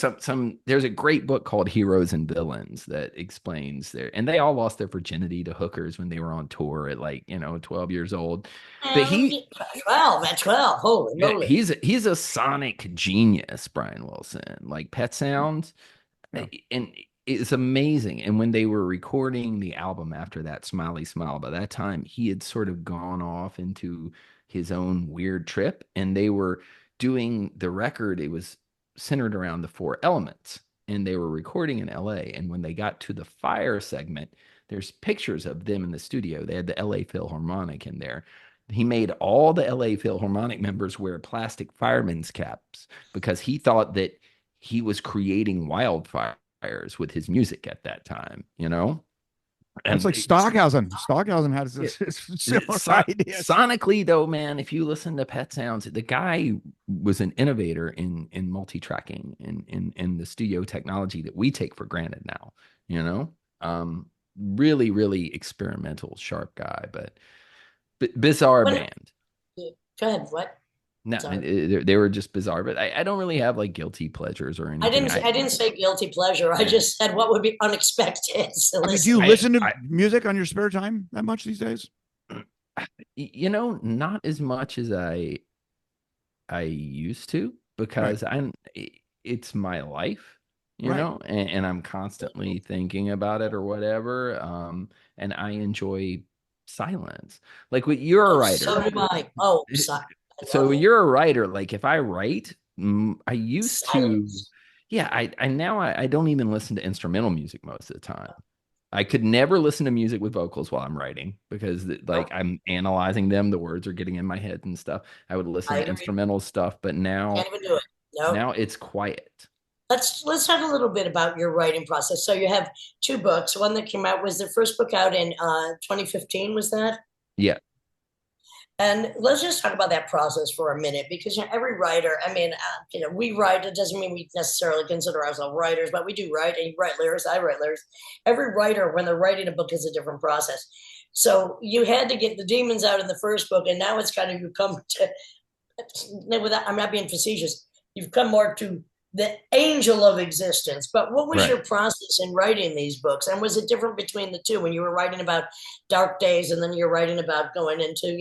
there's a great book called Heroes and Villains that explains and they all lost their virginity to hookers when they were on tour at like, 12 years old. But he 12 at 12. Holy yeah, moly. he's a sonic genius, Brian Wilson. Like Pet Sounds, Yeah. and it's amazing. And when they were recording the album after that, Smiley Smile, by that time he had sort of gone off into his own weird trip, and they were doing the record. It was centered around the four elements, and they were recording in LA. And when they got to the fire segment, there's pictures of them in the studio. They had the LA Philharmonic in there. He made all the LA Philharmonic members wear plastic fireman's caps because he thought that he was creating wildfires with his music at that time, It's And like Stockhausen. Stockhausen had this similar idea. sonically, though, man, if you listen to Pet Sounds, the guy was an innovator in multi-tracking in the studio technology that we take for granted now, really, really experimental, sharp guy, but bizarre When, band. go ahead. What? No, Sorry. they were just bizarre, but I don't really have like guilty pleasures or anything. I didn't say guilty pleasure. I just said what would be unexpected. So I mean, do listen. you listen to music on your spare time that much these days? Not as much as I used to, because it's my life, Right. and I'm constantly thinking about it or whatever. And I enjoy silence. Like what you're a writer. So do I. Oh, sorry. So you're a writer. Like if I write, I used Silence. to, yeah, I now I don't even listen to instrumental music most of the time. I could never listen to music with vocals while I'm writing because like I'm analyzing them, the words are getting in my head and stuff. I would listen I to agree. instrumental stuff, but Can't even do it. No. now it's quiet. Let's talk a little bit about your writing process. So you have two books. One that came out was the first book out in 2015. Was that? Yeah. And let's just talk about that process for a minute, because every writer, I mean, we write. It doesn't mean we necessarily consider ourselves writers, but we do write. And you write lyrics. I write lyrics. Every writer, when they're writing a book, is a different process. So you had to get the demons out in the first book, and now it's kind of you come to. Without, I'm not being facetious. You've come more to the angel of existence. But what was Right. your process in writing these books? And was it different between the two when you were writing about dark days and then you're writing about going into,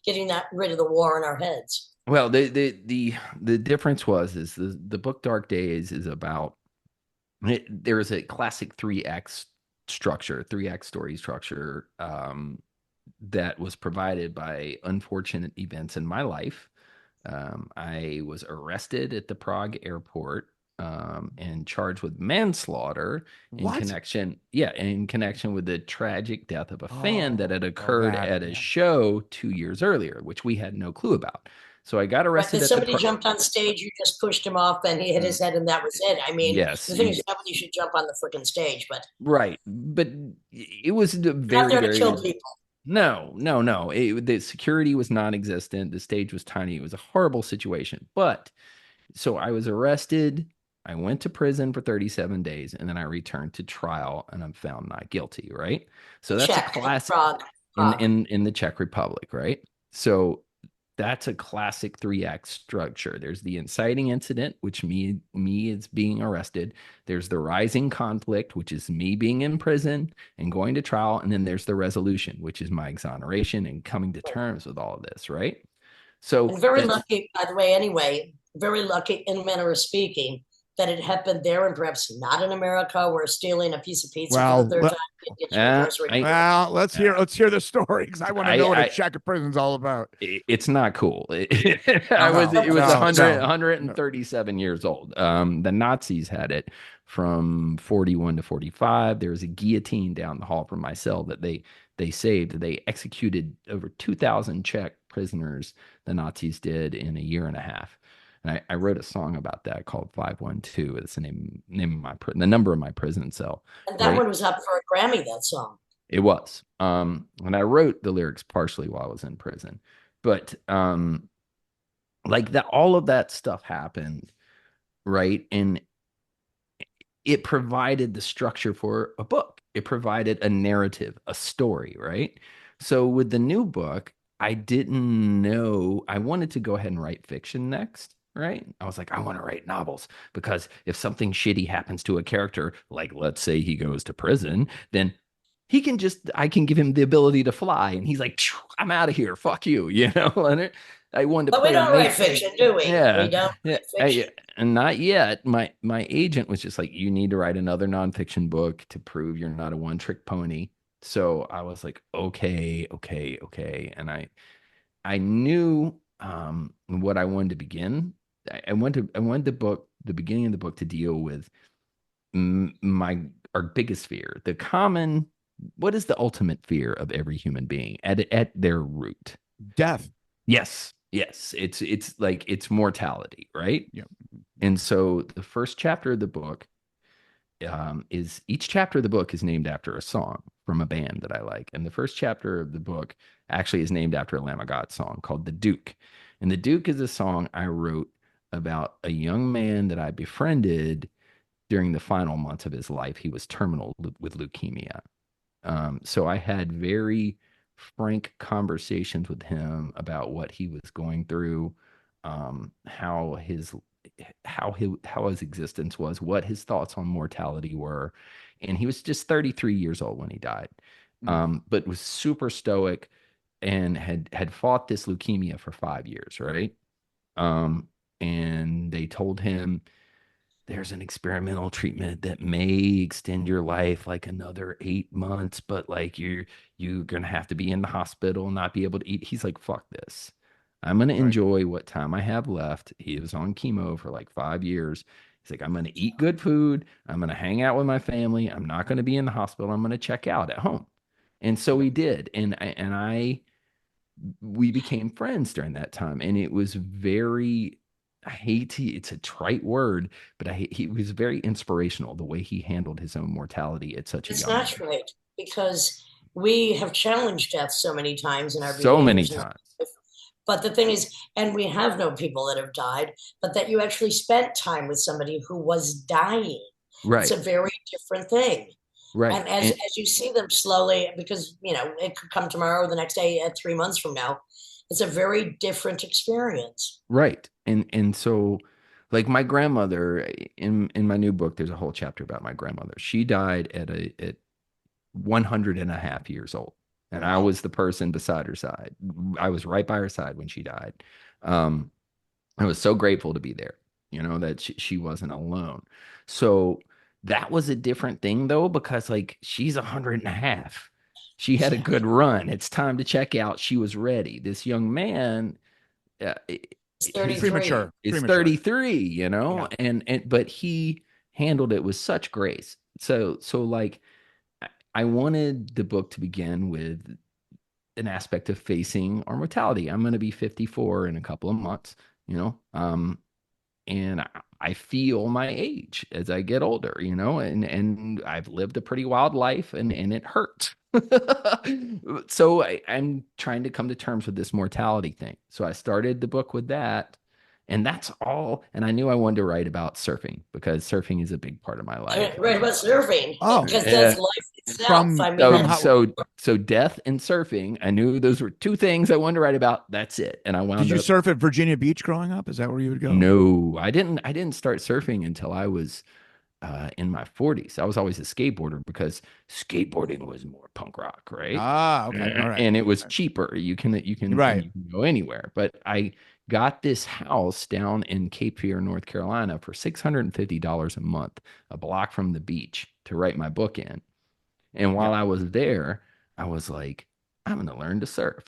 getting that rid of the war in our heads? Well, the difference is the book Dark Days is about there is a classic three act story structure that was provided by unfortunate events in my life. I was arrested at the Prague airport and charged with manslaughter in connection with the tragic death of a fan that had occurred at a show 2 years earlier, which we had no clue about. So I got arrested. Right, somebody jumped on stage, you just pushed him off, and he hit his head, and that was it. I mean, yes, the thing is, nobody should jump on the freaking stage, but right, but it was a very, not there to very kill people. No. The security was non-existent. The stage was tiny. It was a horrible situation. But so I was arrested. I went to prison for 37 days, and then I returned to trial, and I'm found not guilty. Right. So that's Czech, a classic Prague. in the Czech Republic. Right. So that's a classic three-act structure. There's the inciting incident, which me is being arrested. There's the rising conflict, which is me being in prison and going to trial. And then there's the resolution, which is my exoneration and coming to terms with all of this, right? So And very lucky, by the way, anyway, very lucky in manner of speaking, that it happened there and perhaps not in America, where stealing a piece of pizza for the third time can get you incarcerated. Well, let's hear the story, because I want to know what a Czech prison's all about. It's not cool. It was 137 years old. The Nazis had it from 41 to 45. There was a guillotine down the hall from my cell that they saved. They executed over 2,000 Czech prisoners, the Nazis did, in a year and a half. And I wrote a song about that called 512. It's the name of the number of my prison cell. And that one was up for a Grammy, that song. It was. And I wrote the lyrics partially while I was in prison. But like that, all of that stuff happened, right? And it provided the structure for a book. It provided a narrative, a story, right? So with the new book, I didn't know. I wanted to go ahead and write fiction next, right? I was like, I want to write novels because if something shitty happens to a character, like let's say he goes to prison, then I can give him the ability to fly. And he's like, I'm out of here. Fuck you. And I wanted to But we play a don't write main. fiction, do we? We Yeah. don't Yeah. write fiction. And not yet. My agent was just like, you need to write another nonfiction book to prove you're not a one-trick pony. So I was like, okay, okay, okay. And I knew what I wanted to begin. I wanted the beginning of the book to deal with our biggest fear, what is the ultimate fear of every human being at their root? Death. Yes. Yes. It's mortality, right? Yeah. And so the first chapter of the book is each chapter of the book is named after a song from a band that I like. And the first chapter of the book actually is named after a Lamb of God song called The Duke. And The Duke is a song I wrote about a young man that I befriended during the final months of his life. He was terminal with leukemia. So I had very frank conversations with him about what he was going through, how his existence was, what his thoughts on mortality were. And he was just 33 years old when he died, but was super stoic and had fought this leukemia for 5 years, right? And they told him, there's an experimental treatment that may extend your life like another 8 months, but like you're gonna have to be in the hospital and not be able to eat. He's like, fuck this. I'm gonna enjoy what time I have left. He was on chemo for like 5 years. He's like, I'm gonna eat good food. I'm gonna hang out with my family. I'm not gonna be in the hospital. I'm gonna check out at home. And so he did. We became friends during that time. And it was very, it's a trite word, but he was very inspirational the way he handled his own mortality at such a It's young not age. right because we have challenged death so many times in our So many behaviors. times. But the thing is, and we have known people that have died, but that you actually spent time with somebody who was dying. It's Right. a very different thing. Right. And as you see them slowly, because it could come tomorrow or the next day at 3 months from now, it's a very different experience. Right. And so like my grandmother in my new book, there's a whole chapter about my grandmother. She died at 100 and a half years old. And I was the person beside her side. I was right by her side when she died. I was so grateful to be there, that she wasn't alone. So that was a different thing though, because like she's 100 and a half. She had a good run. It's time to check out. She was ready. This young man, It's his 33. is Premature. 33, Yeah. but he handled it with such grace. So like I wanted the book to begin with an aspect of facing our mortality. I'm going to be 54 in a couple of months, and I feel my age as I get older, and I've lived a pretty wild life and it hurts. So I'm trying to come to terms with this mortality thing. So I started the book with that. And that's all. And I knew I wanted to write about surfing because surfing is a big part of my life. Right about surfing. Oh. Because that's life itself. From- I mean, from that's- how- So death and surfing, I knew those were two things I wanted to write about. That's it. And I wound Did you up. surf at Virginia Beach growing up? Is that where you would go? No, I didn't start surfing until I was in my 40s. I was always a skateboarder because skateboarding was more punk rock, right? Okay. All right. And it was cheaper. You can Right. you can go anywhere. But I got this house down in Cape Fear, North Carolina for $650 a month, a block from the beach to write my book in. And while I was there, I was like, I'm going to learn to surf.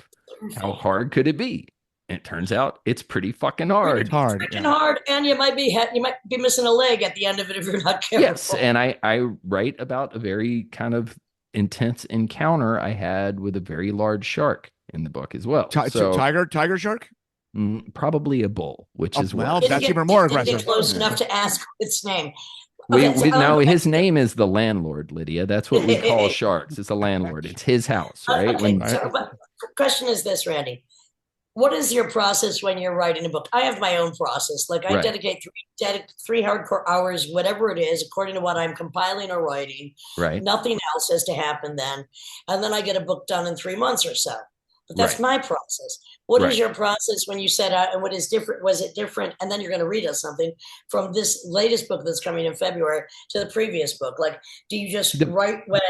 How hard could it be? And it turns out it's pretty fucking hard. It's hard. Freaking hard, and you might be missing a leg at the end of it if you're not careful. Yes, and I write about a very kind of intense encounter I had with a very large shark in the book as well. So Tiger shark? Probably a bull, which is well, what that's even more Didn't aggressive. get close enough to ask its name. no, his name is the landlord, Lydia. That's what we call sharks. It's a landlord. It's his house, right? Okay, so the question is this, Randy. what is your process when you're writing a book? I have my own process. Like I Right. dedicate three hardcore hours, whatever it is, according to what I'm compiling or writing. Right. Nothing else has to happen then. And then I get a book done in 3 months or so. But that's Right. my process. What is Right. your process when you said, and what is different? Was it different? And then you're going to read us something from this latest book that's coming in February to the previous book. Like, do you just The, write when?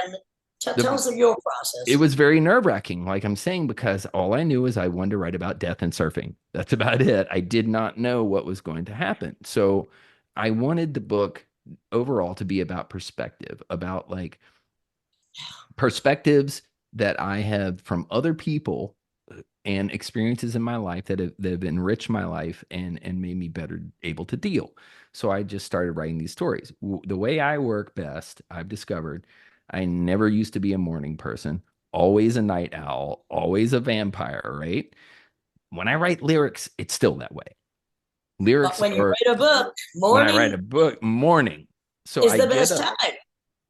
Tell the us your it process. was very nerve-wracking, like I'm saying, because all I knew is I wanted to write about death and surfing. That's about it. I did not know what was going to happen. So I wanted the book overall to be about perspective, about like perspectives that I have from other people and experiences in my life that have enriched my life and made me better able to deal. So I just started writing these stories. The way I work best, I've discovered, I never used to be a morning person, always a night owl, always a vampire, right? When I write lyrics, it's still that way. But Lyrics when you are write a book, when I write morning a book, morning. So is I the get best up. time.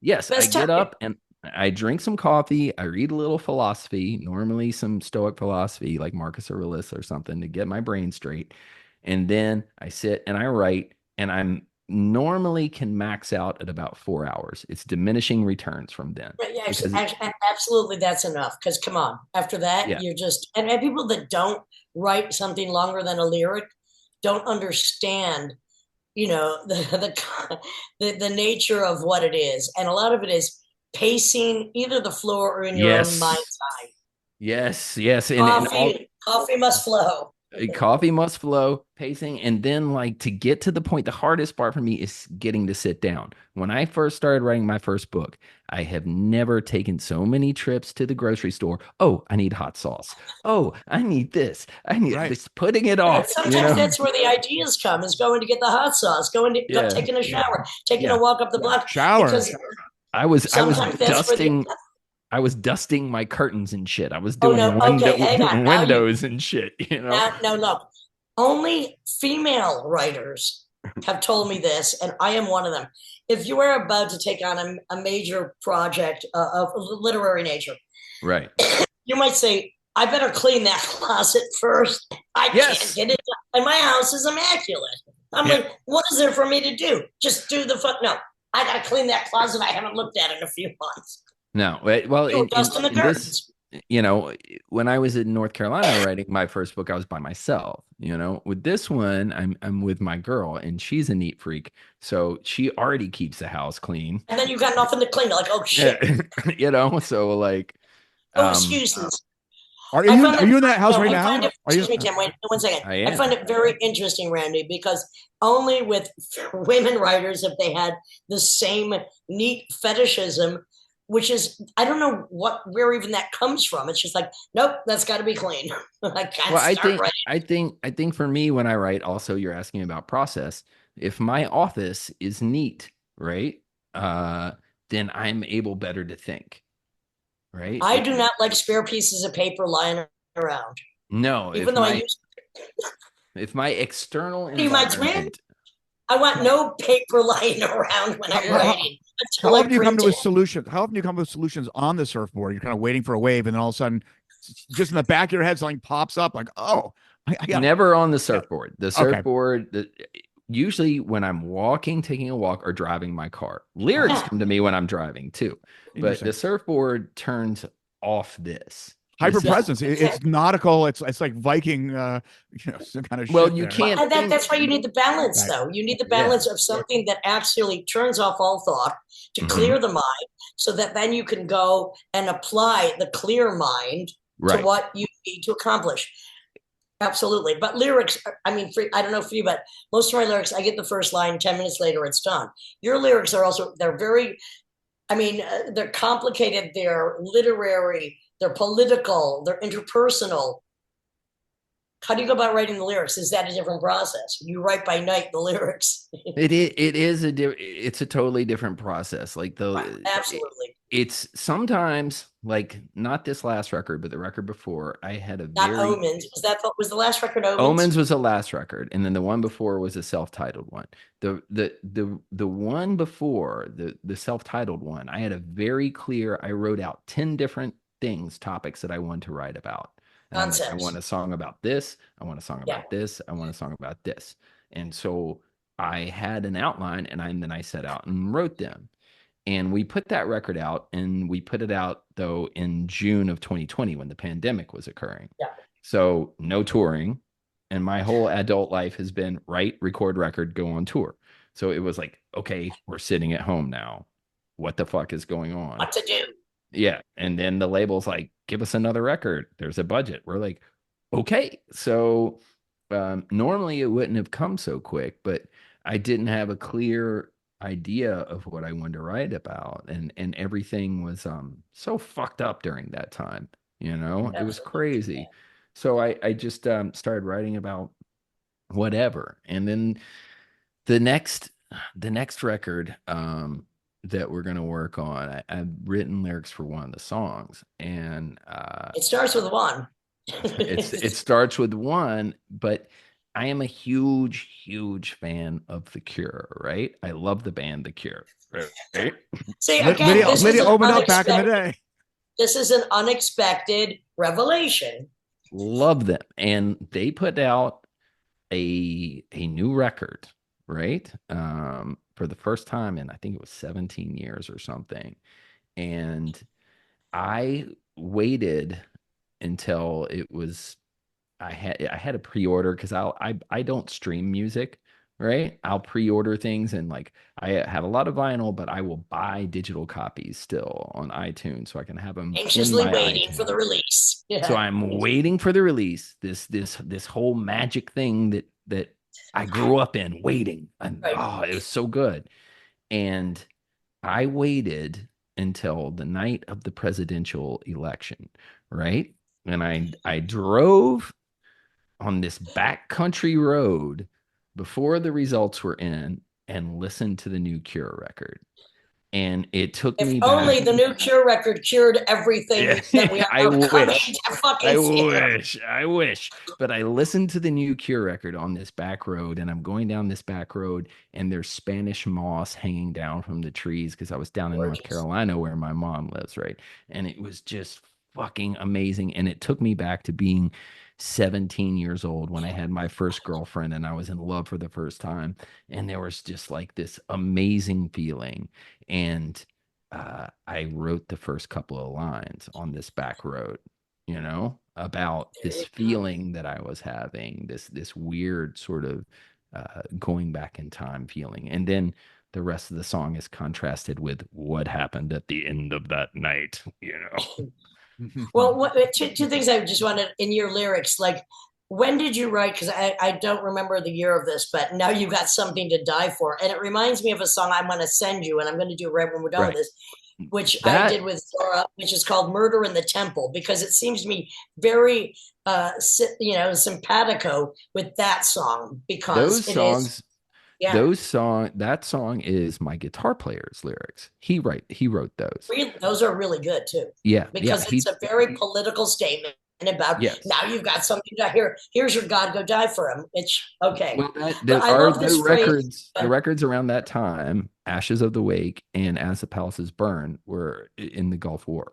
Yes, I Best time. get up and I drink some coffee. I read a little philosophy, normally some Stoic philosophy like Marcus Aurelius or something to get my brain straight. And then I sit and I write, and I'm normally can max out at about 4 hours. It's diminishing returns from then Right, yeah, because, absolutely, that's enough. Because come on, after that, yeah, you're just and people that don't write something longer than a lyric don't understand, the nature of what it is, and a lot of it is pacing either the floor or in your own yes, mind's eye. yes. And all Coffee must flow. coffee must flow, pacing, and then like to get to the point, the hardest part for me is getting to sit down. When I first started writing my first book, I have never taken so many trips to the grocery store. Oh, I need hot sauce. Oh, I need this. I need Right. this, putting it And off, you sometimes know? that's where the ideas come: is going to get the hot sauce, Yeah. taking a shower, taking a Yeah. walk up the block, Shower. because I was sometimes that's where the dusting I was dusting my curtains and shit. I was oh doing no, okay, window hang on. windows and shit, you know? Now no, look. Only female writers have told me this, and I am one of them. If you are about to take on a major project of literary nature, Right. you might say, I better clean that closet first. I can't Yes. get it done. And my house is immaculate. I'm Yeah. like, what is there for me to do? Just do the fuck. No, I got to clean that closet I haven't looked at in a few months. No. Well, You were dusting the in this, curtains. you know, when I was in North Carolina writing my first book, I was by myself, you know. With this one, I'm with my girl and she's a neat freak. So she already keeps the house clean. And then you got nothing to clean. You're like, oh Yeah. shit. You know, so like No um excuses. Are I you find are it, you in that house no, right I find now? it, Are you? excuse me, Tim, wait 1 second. I I find am. it very interesting, Randy, because only with women writers have they had the same neat fetishism, which is, I don't know where even that comes from. It's just like, nope, that's got to be clean. I can't Well, I start think writing. I think I think for me when I write, also you're asking about process. If my office is neat, right? Uh, then I'm able better to think, right? I do not like spare pieces of paper lying around, No, even though I use, if my external do you mind, man? environment, I want no paper lying around when How, I'm how, how writing how until I often do you come print to a it. solution? How often do you come to solutions on the surfboard? You're kind of waiting for a wave, and then all of a sudden, just in the back of your head, something pops up. Like, oh, I got. never on the Yeah. surfboard. The Okay. surfboard, usually when I'm walking, taking a walk, or driving my car. Lyrics Yeah. come to me when I'm driving too, but the Interesting. surfboard turns off this. Hyper This is presence. It's nautical. It's like Viking, some kind of well, shit you there. can't think. That's why you need the balance, Right. though. You need the Yeah. balance of something that actually turns off all thought to Hmm. clear the mind so that then you can go and apply the clear mind to Right. what you need to accomplish. Absolutely. But lyrics, I mean, I don't know for you, but most of my lyrics, I get the first line, 10 minutes later, it's done. Your lyrics are also, they're very, I mean, they're complicated, they're literary, they're political, they're interpersonal. How do you go about writing the lyrics? Is that a different process? You write by night the lyrics. It's a totally different process. Like Absolutely. it's sometimes like not this last record, but the record before, I had a Not very Omens. Was the last record Omens Omens? was the last record, and then the one before was a self-titled one. The one before the self-titled one, I had a very clear. I wrote out 10 different things, topics that I wanted to write about, And I'm like, I want Concepts. a song about this. I want a song Yeah. about this. I want a song about this. And so I had an outline, and then I set out and wrote them. And we put that record out, and we put it out though in June of 2020 when the pandemic was occurring. Yeah. So no touring. And my whole adult life has been write, record, record, go on tour. So it was like, okay, we're sitting at home now. What the fuck is going on? What to do? Yeah. And then the label's like, give us another record. There's a budget. We're like, okay. So normally it wouldn't have come so quick, but I didn't have a clear idea of what I wanted to write about. And everything was so fucked up during that time. It was Absolutely. Yeah. crazy. So I just started writing about whatever. And then the next the next record that we're gonna work on, I've written lyrics for one of the songs, and It starts with one. it starts with one, but I am a huge, huge fan of The Cure, right? I love the band The Cure, right? See, again, Lydia opened up back in the day. This is an unexpected revelation. Love them. And they put out a new record, right? For the first time in I think it was 17 years or something. And I waited until it was I had a pre-order because I don't stream music, right? I'll pre-order things, and like I have a lot of vinyl, but I will buy digital copies still on iTunes so I can have them in Anxiously my waiting for iTunes. the release. So Yeah. I'm waiting for the release. This whole magic thing that I grew up in, waiting. And Right. oh, it was so good. And I waited until the night of the presidential election, right? And I drove on this backcountry road before the results were in and listened to the new Cure record. And it took If me only back. the new Cure record cured Yeah, everything that we I are coming wish. to fucking fear. I wish. But I listened to the new Cure record on this back road, and I'm going down this back road, and there's Spanish moss hanging down from the trees because I was down in North Gorgeous. Carolina where my mom lives, right? And it was just fucking amazing. And it took me back to being 17 years old when I had my first girlfriend and I was in love for the first time. And there was just like this amazing feeling. And I wrote the first couple of lines on this back road, about There this you go. feeling that I was having, this weird sort of going back in time feeling. And then the rest of the song is contrasted with what happened at the end of that night. Well, two things I just wanted in your lyrics. Like, when did you write? Because I don't remember the year of this, but now you've got something to die for. And it reminds me of a song I'm going to send you, and I'm going to do right when we're done with Right. this, which I That did with Zora, which is called Murder in the Temple, because it seems to me very, simpatico with that song, because those it is, songs yeah, that song is my guitar player's lyrics. He wrote those. really, those are really good too, Yeah, yeah, because it's a very political statement about yes. now you've got something to hear. Here's your God, go die for him. It's okay. Well, that But there I are love this phrase. the records around that time, Ashes of the Wake and As the Palaces Burn, were in the Gulf War.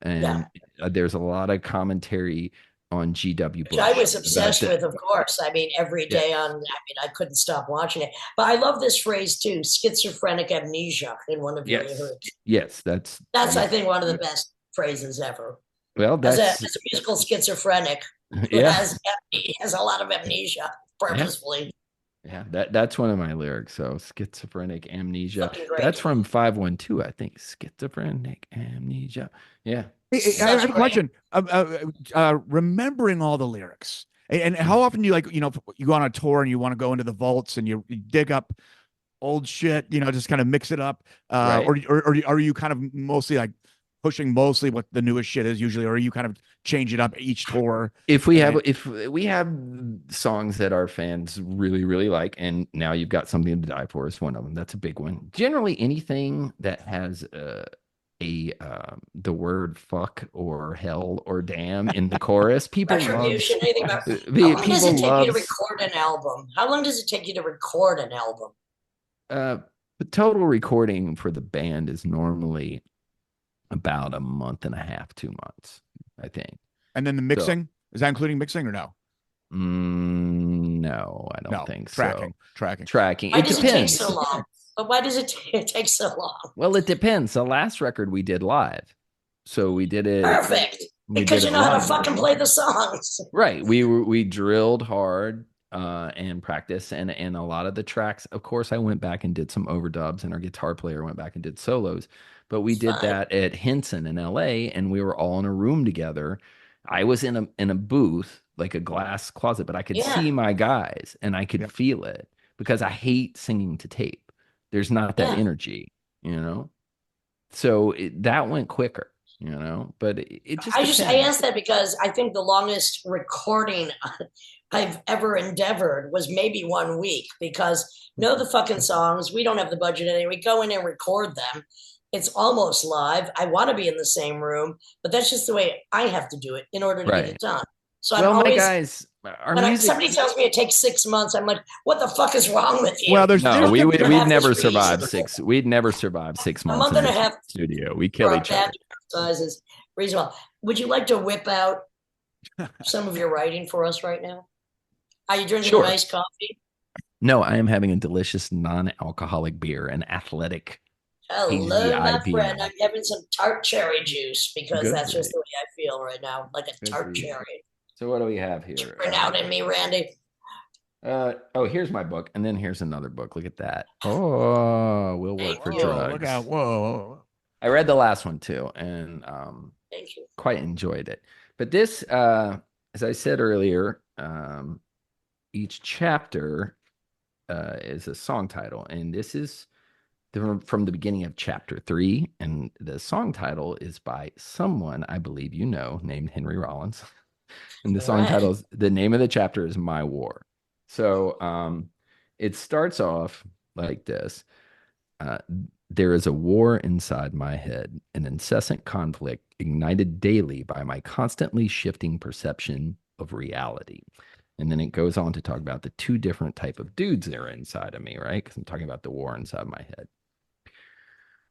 Yeah, And there's a lot of commentary on G.W. which I Bush was about obsessed that. with, of course. I mean, every day Yes. on, I mean, I couldn't stop watching it. But I love this phrase too, schizophrenic amnesia in one of your Yes. lyrics. Yes, that's That's, I yeah. think, one of the best phrases ever. Well, As a, that's as a musical schizophrenic who yeah. has a lot of amnesia Yeah. purposefully. Yeah, that's one of my lyrics. So schizophrenic amnesia. Fucking great. That's from 512, I think. Schizophrenic amnesia. Yeah. I Such have a great. question. Remembering all the lyrics, and how often do you you go on a tour and you want to go into the vaults and you dig up old shit, just kind of mix it up, Right. or are you kind of mostly like pushing mostly what the newest shit is usually, or are you kind of change it up each tour? If we have And if we have songs that our fans really really like, and now you've got something to die for is one of them. That's a big one. Generally, anything that has the word fuck or hell or damn in the chorus, people love. Retribution, anything about how long does People it take you to love. record an album? How long does it take you to record an album? Uh, the total recording for the band is normally about a month and a half, 2 months, I think. then the So mixing. Is that including mixing or no? No, I don't No, think tracking, so. tracking. Tracking. Why It does it take depends. so long? But why does it take so long? Well, it depends. The last record we did live. So Perfect. we did Because you it know how to live. fucking play the songs. Right. We drilled hard and practice and a lot of the tracks, of course, I went back and did some overdubs and our guitar player went back and did solos. But we It's did fine. that at Henson in LA and we were all in a room together. I was in a booth, like a glass closet, but I could Yeah. see my guys and I could Yep. feel it because I hate singing to tape. There's not that Yeah. energy, you know? So that went quicker, but it just I depends. asked that because I think the longest recording I've ever endeavored was maybe 1 week because know the fucking songs. We don't have the budget anyway. We go in and record them. It's almost live. I want to be in the same room, but that's just the way I have to do it in order to get Right. it done. So I'm Well, my always guys, our when music. somebody tells me it takes 6 months, I'm like, what the fuck is wrong with you? Well, there's No, A month and a we'd half never is survive reasonable. we'd never survive six A months month in and a the half studio. We for kill a each band other. size is reasonable. Would you like to whip out some of your writing for us right now? Are you drinking a Sure. nice coffee? No, I am having a delicious non-alcoholic beer, an athletic hazy Hello, my friend. IPA. I'm having some tart cherry juice because Good that's for just you. the way I feel right now, like a Good for tart you. cherry. So what do we have here? Bring out in me, Randy. Oh, here's my book, and then here's another book. Look at that. Oh, will work Thank for you. Whoa, look out. drugs. Whoa. I read the last one too, and Thank you. quite enjoyed it. But this, as I said earlier, each chapter is a song title, and this is from the beginning of chapter 3, and the song title is by someone I believe you know named Henry Rollins, and the All song right. title is the name of the chapter is My War. So it starts off like this. Uh, there is a war inside my head, an incessant conflict ignited daily by my constantly shifting perception of reality. And then it goes on to talk about the two different type of dudes that are inside of me, right? Because I'm talking about the war inside my head.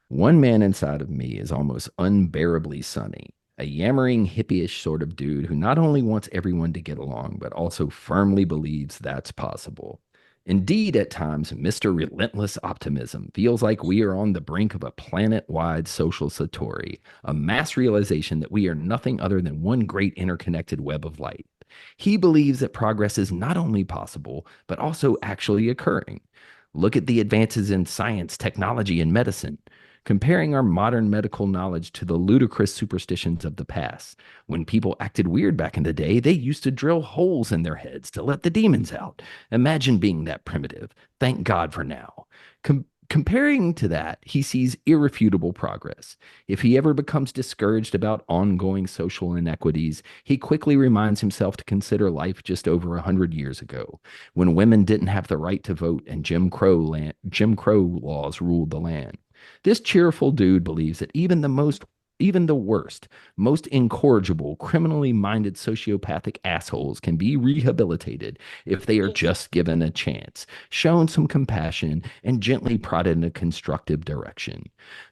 One man inside of me is almost unbearably sunny, a yammering, hippie-ish sort of dude who not only wants everyone to get along, but also firmly believes that's possible. Indeed, at times, Mr. Relentless Optimism feels like we are on the brink of a planet-wide social satori, a mass realization that we are nothing other than one great interconnected web of light. He believes that progress is not only possible, but also actually occurring. Look at the advances in science, technology, and medicine. Comparing our modern medical knowledge to the ludicrous superstitions of the past. When people acted weird back in the day, they used to drill holes in their heads to let the demons out. Imagine being that primitive. Thank God for now. Comparing to that, he sees irrefutable progress. If he ever becomes discouraged about ongoing social inequities, he quickly reminds himself to consider life just over 100 years ago, when women didn't have the right to vote and Jim Crow laws ruled the land. This cheerful dude believes that even the worst, most incorrigible, criminally minded sociopathic assholes can be rehabilitated if they are just given a chance, shown some compassion, and gently prodded in a constructive direction.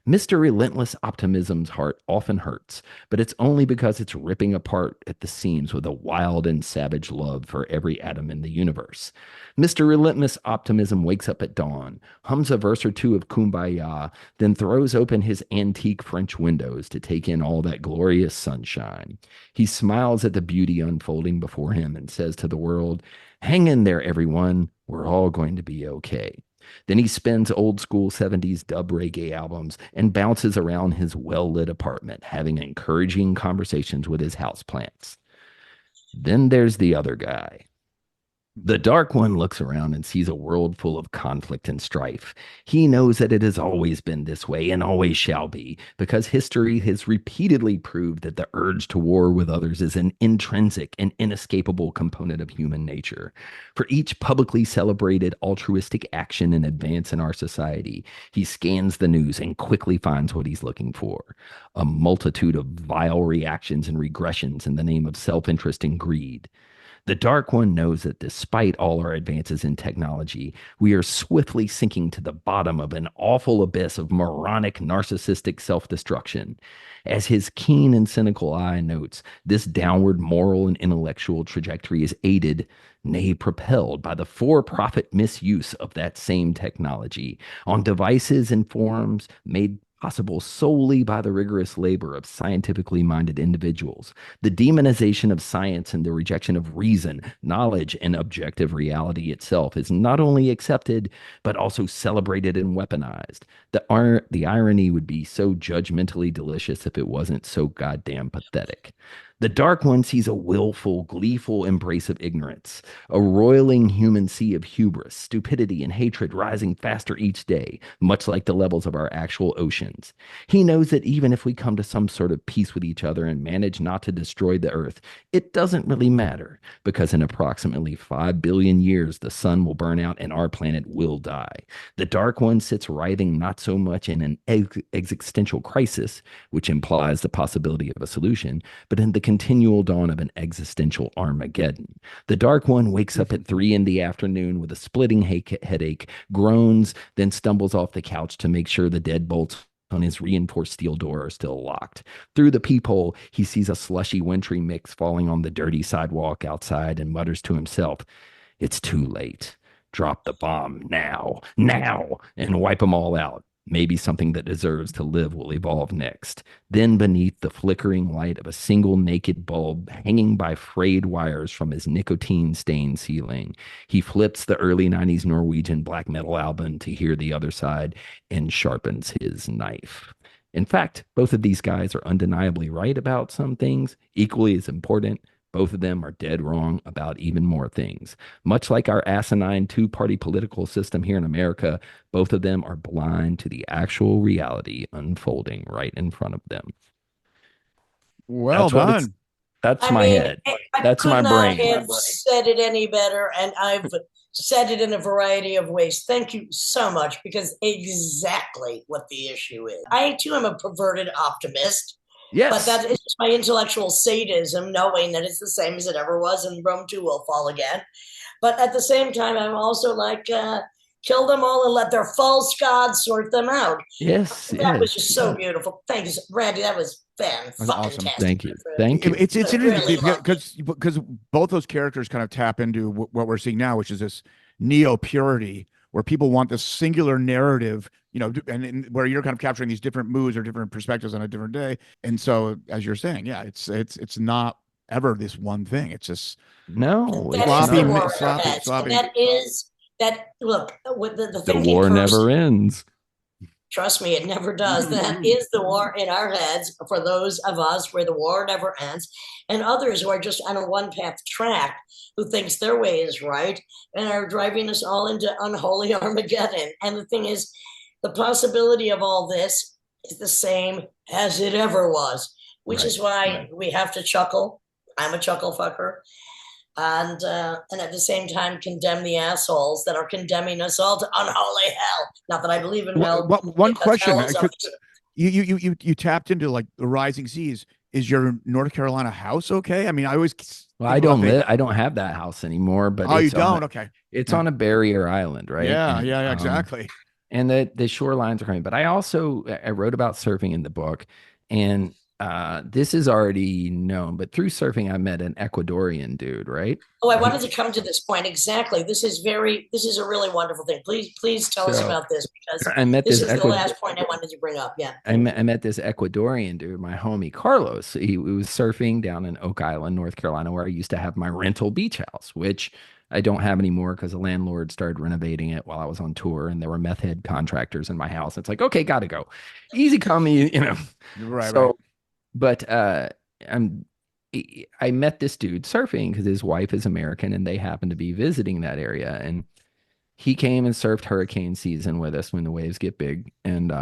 Mr. Relentless Optimism's heart often hurts, but it's only because it's ripping apart at the seams with a wild and savage love for every atom in the universe. Mr. Relentless Optimism wakes up at dawn, hums a verse or two of Kumbaya, then throws open his antique French windows to take in all that glorious sunshine. He smiles at the beauty unfolding before him and says to the world, "Hang in there, everyone. We're all going to be okay." Then he spins old school 70s dub reggae albums and bounces around his well lit apartment, having encouraging conversations with his houseplants. Then there's the other guy. The Dark One looks around and sees a world full of conflict and strife. He knows that it has always been this way and always shall be, because history has repeatedly proved that the urge to war with others is an intrinsic and inescapable component of human nature. For each publicly celebrated altruistic action and advance in our society, he scans the news and quickly finds what he's looking for: a multitude of vile reactions and regressions in the name of self interest and greed. The Dark One knows that despite all our advances in technology, we are swiftly sinking to the bottom of an awful abyss of moronic, narcissistic self destruction. As his keen and cynical eye notes, this downward moral and intellectual trajectory is aided, nay, propelled by the for profit misuse of that same technology on devices and forums made possible solely by the rigorous labor of scientifically minded individuals. The demonization of science and the rejection of reason, knowledge, and objective reality itself is not only accepted, but also celebrated and weaponized. The irony would be so judgmentally delicious if it wasn't so goddamn pathetic. The Dark One sees a willful, gleeful embrace of ignorance, a roiling human sea of hubris, stupidity, and hatred rising faster each day, much like the levels of our actual oceans. He knows that even if we come to some sort of peace with each other and manage not to destroy the Earth, it doesn't really matter, because in approximately 5 billion years, the sun will burn out and our planet will die. The Dark One sits writhing not so much in an existential crisis, which implies the possibility of a solution, but in the continual dawn of an existential Armageddon. The Dark One wakes up at 3 in the afternoon with a splitting headache, groans, then stumbles off the couch to make sure the deadbolts on his reinforced steel door are still locked. Through the peephole, he sees a slushy, wintry mix falling on the dirty sidewalk outside and mutters to himself, "It's too late. Drop the bomb now, now, and wipe them all out. Maybe something that deserves to live will evolve next." Then, beneath the flickering light of a single naked bulb hanging by frayed wires from his nicotine stained ceiling, he flips the early 90s Norwegian black metal album to hear the other side and sharpens his knife. In fact, both of these guys are undeniably right about some things, equally as important. Both of them are dead wrong about even more things. Much like our asinine two-party political system here in America, both of them are blind to the actual reality unfolding right in front of them. Well That's what it's, done. that's I my mean, head. I That's could my not brain. have said it any better, and I've said it in a variety of ways. Thank you so much, because exactly what the issue is. I too am a perverted optimist, but Yes. that is just my intellectual sadism, knowing that it's the same as it ever was, and Rome too will fall again. But at the same time, I'm also like, kill them all and let their false gods sort them out. Yes. That was Yes. just so beautiful. Thanks, Randy. That was That's awesome. fantastic. Thank you. Thank you. It's I really interesting loved it. because both those characters kind of tap into what we're seeing now, which is this neo purity, where people want this singular narrative, and where you're kind of capturing these different moods or different perspectives on a different day. And so, as you're saying, yeah, it's not ever this one thing. It's just No, That it's is the sloppy, not. war in our sloppy, heads. And sloppy. that is that look, with the The thinking war person, never ends. trust me, it never does. That is the war in our heads for those of us where the war never ends, and others who are just on a one path track who thinks their way is right and are driving us all into unholy Armageddon. And the thing is, the possibility of all this is the same as it ever was, which Right. is why we have to chuckle. I'm a chuckle fucker, and at the same time condemn the assholes that are condemning us all to unholy hell. Not that I believe in hell, One because question, hell is up to you tapped into like the rising seas. Is your North Carolina house okay? I mean, I always Well, think about the. I don't have that house anymore, but Oh, you don't? Okay. it's Yeah. on a barrier island, right? Yeah, And yeah, yeah, exactly. and the shorelines are coming. But I wrote about surfing in the book, and this is already known. But through surfing, I met an Ecuadorian dude, right? Oh, I wanted to come to this point exactly. This is a really wonderful thing. Please tell us So about this, because I met this this is the last point I wanted to bring up. Yeah. I met this Ecuadorian dude, my homie Carlos. He was surfing down in Oak Island, North Carolina, where I used to have my rental beach house, which I don't have anymore because the landlord started renovating it while I was on tour, and there were meth head contractors in my house. It's like, okay, gotta go. Easy come, Right, right. So, but I'm I met this dude surfing because his wife is American and they happened to be visiting that area. And he came and surfed hurricane season with us when the waves get big. And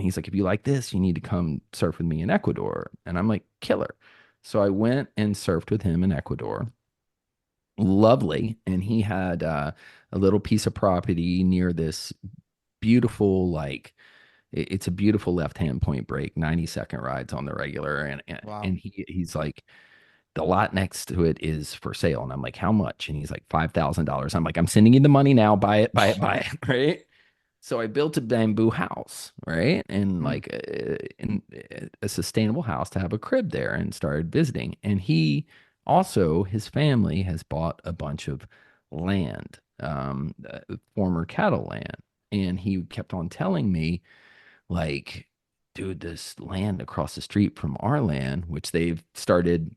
he's like, if you like this, you need to come surf with me in Ecuador. And I'm like, killer. So I went and surfed with him in Ecuador. Lovely. And he had a little piece of property near this beautiful, it's a beautiful left-hand point break, 90-second rides on the regular. And Wow. and he's like, the lot next to it is for sale. And I'm like, how much? And he's like, $5,000. I'm like, I'm sending you the money now. Buy it, buy it, buy it. Right. So I built a bamboo house, right? And like a sustainable house to have a crib there, and started visiting. And his family has bought a bunch of land, former cattle land. And he kept on telling me, like, dude, this land across the street from our land, which they've started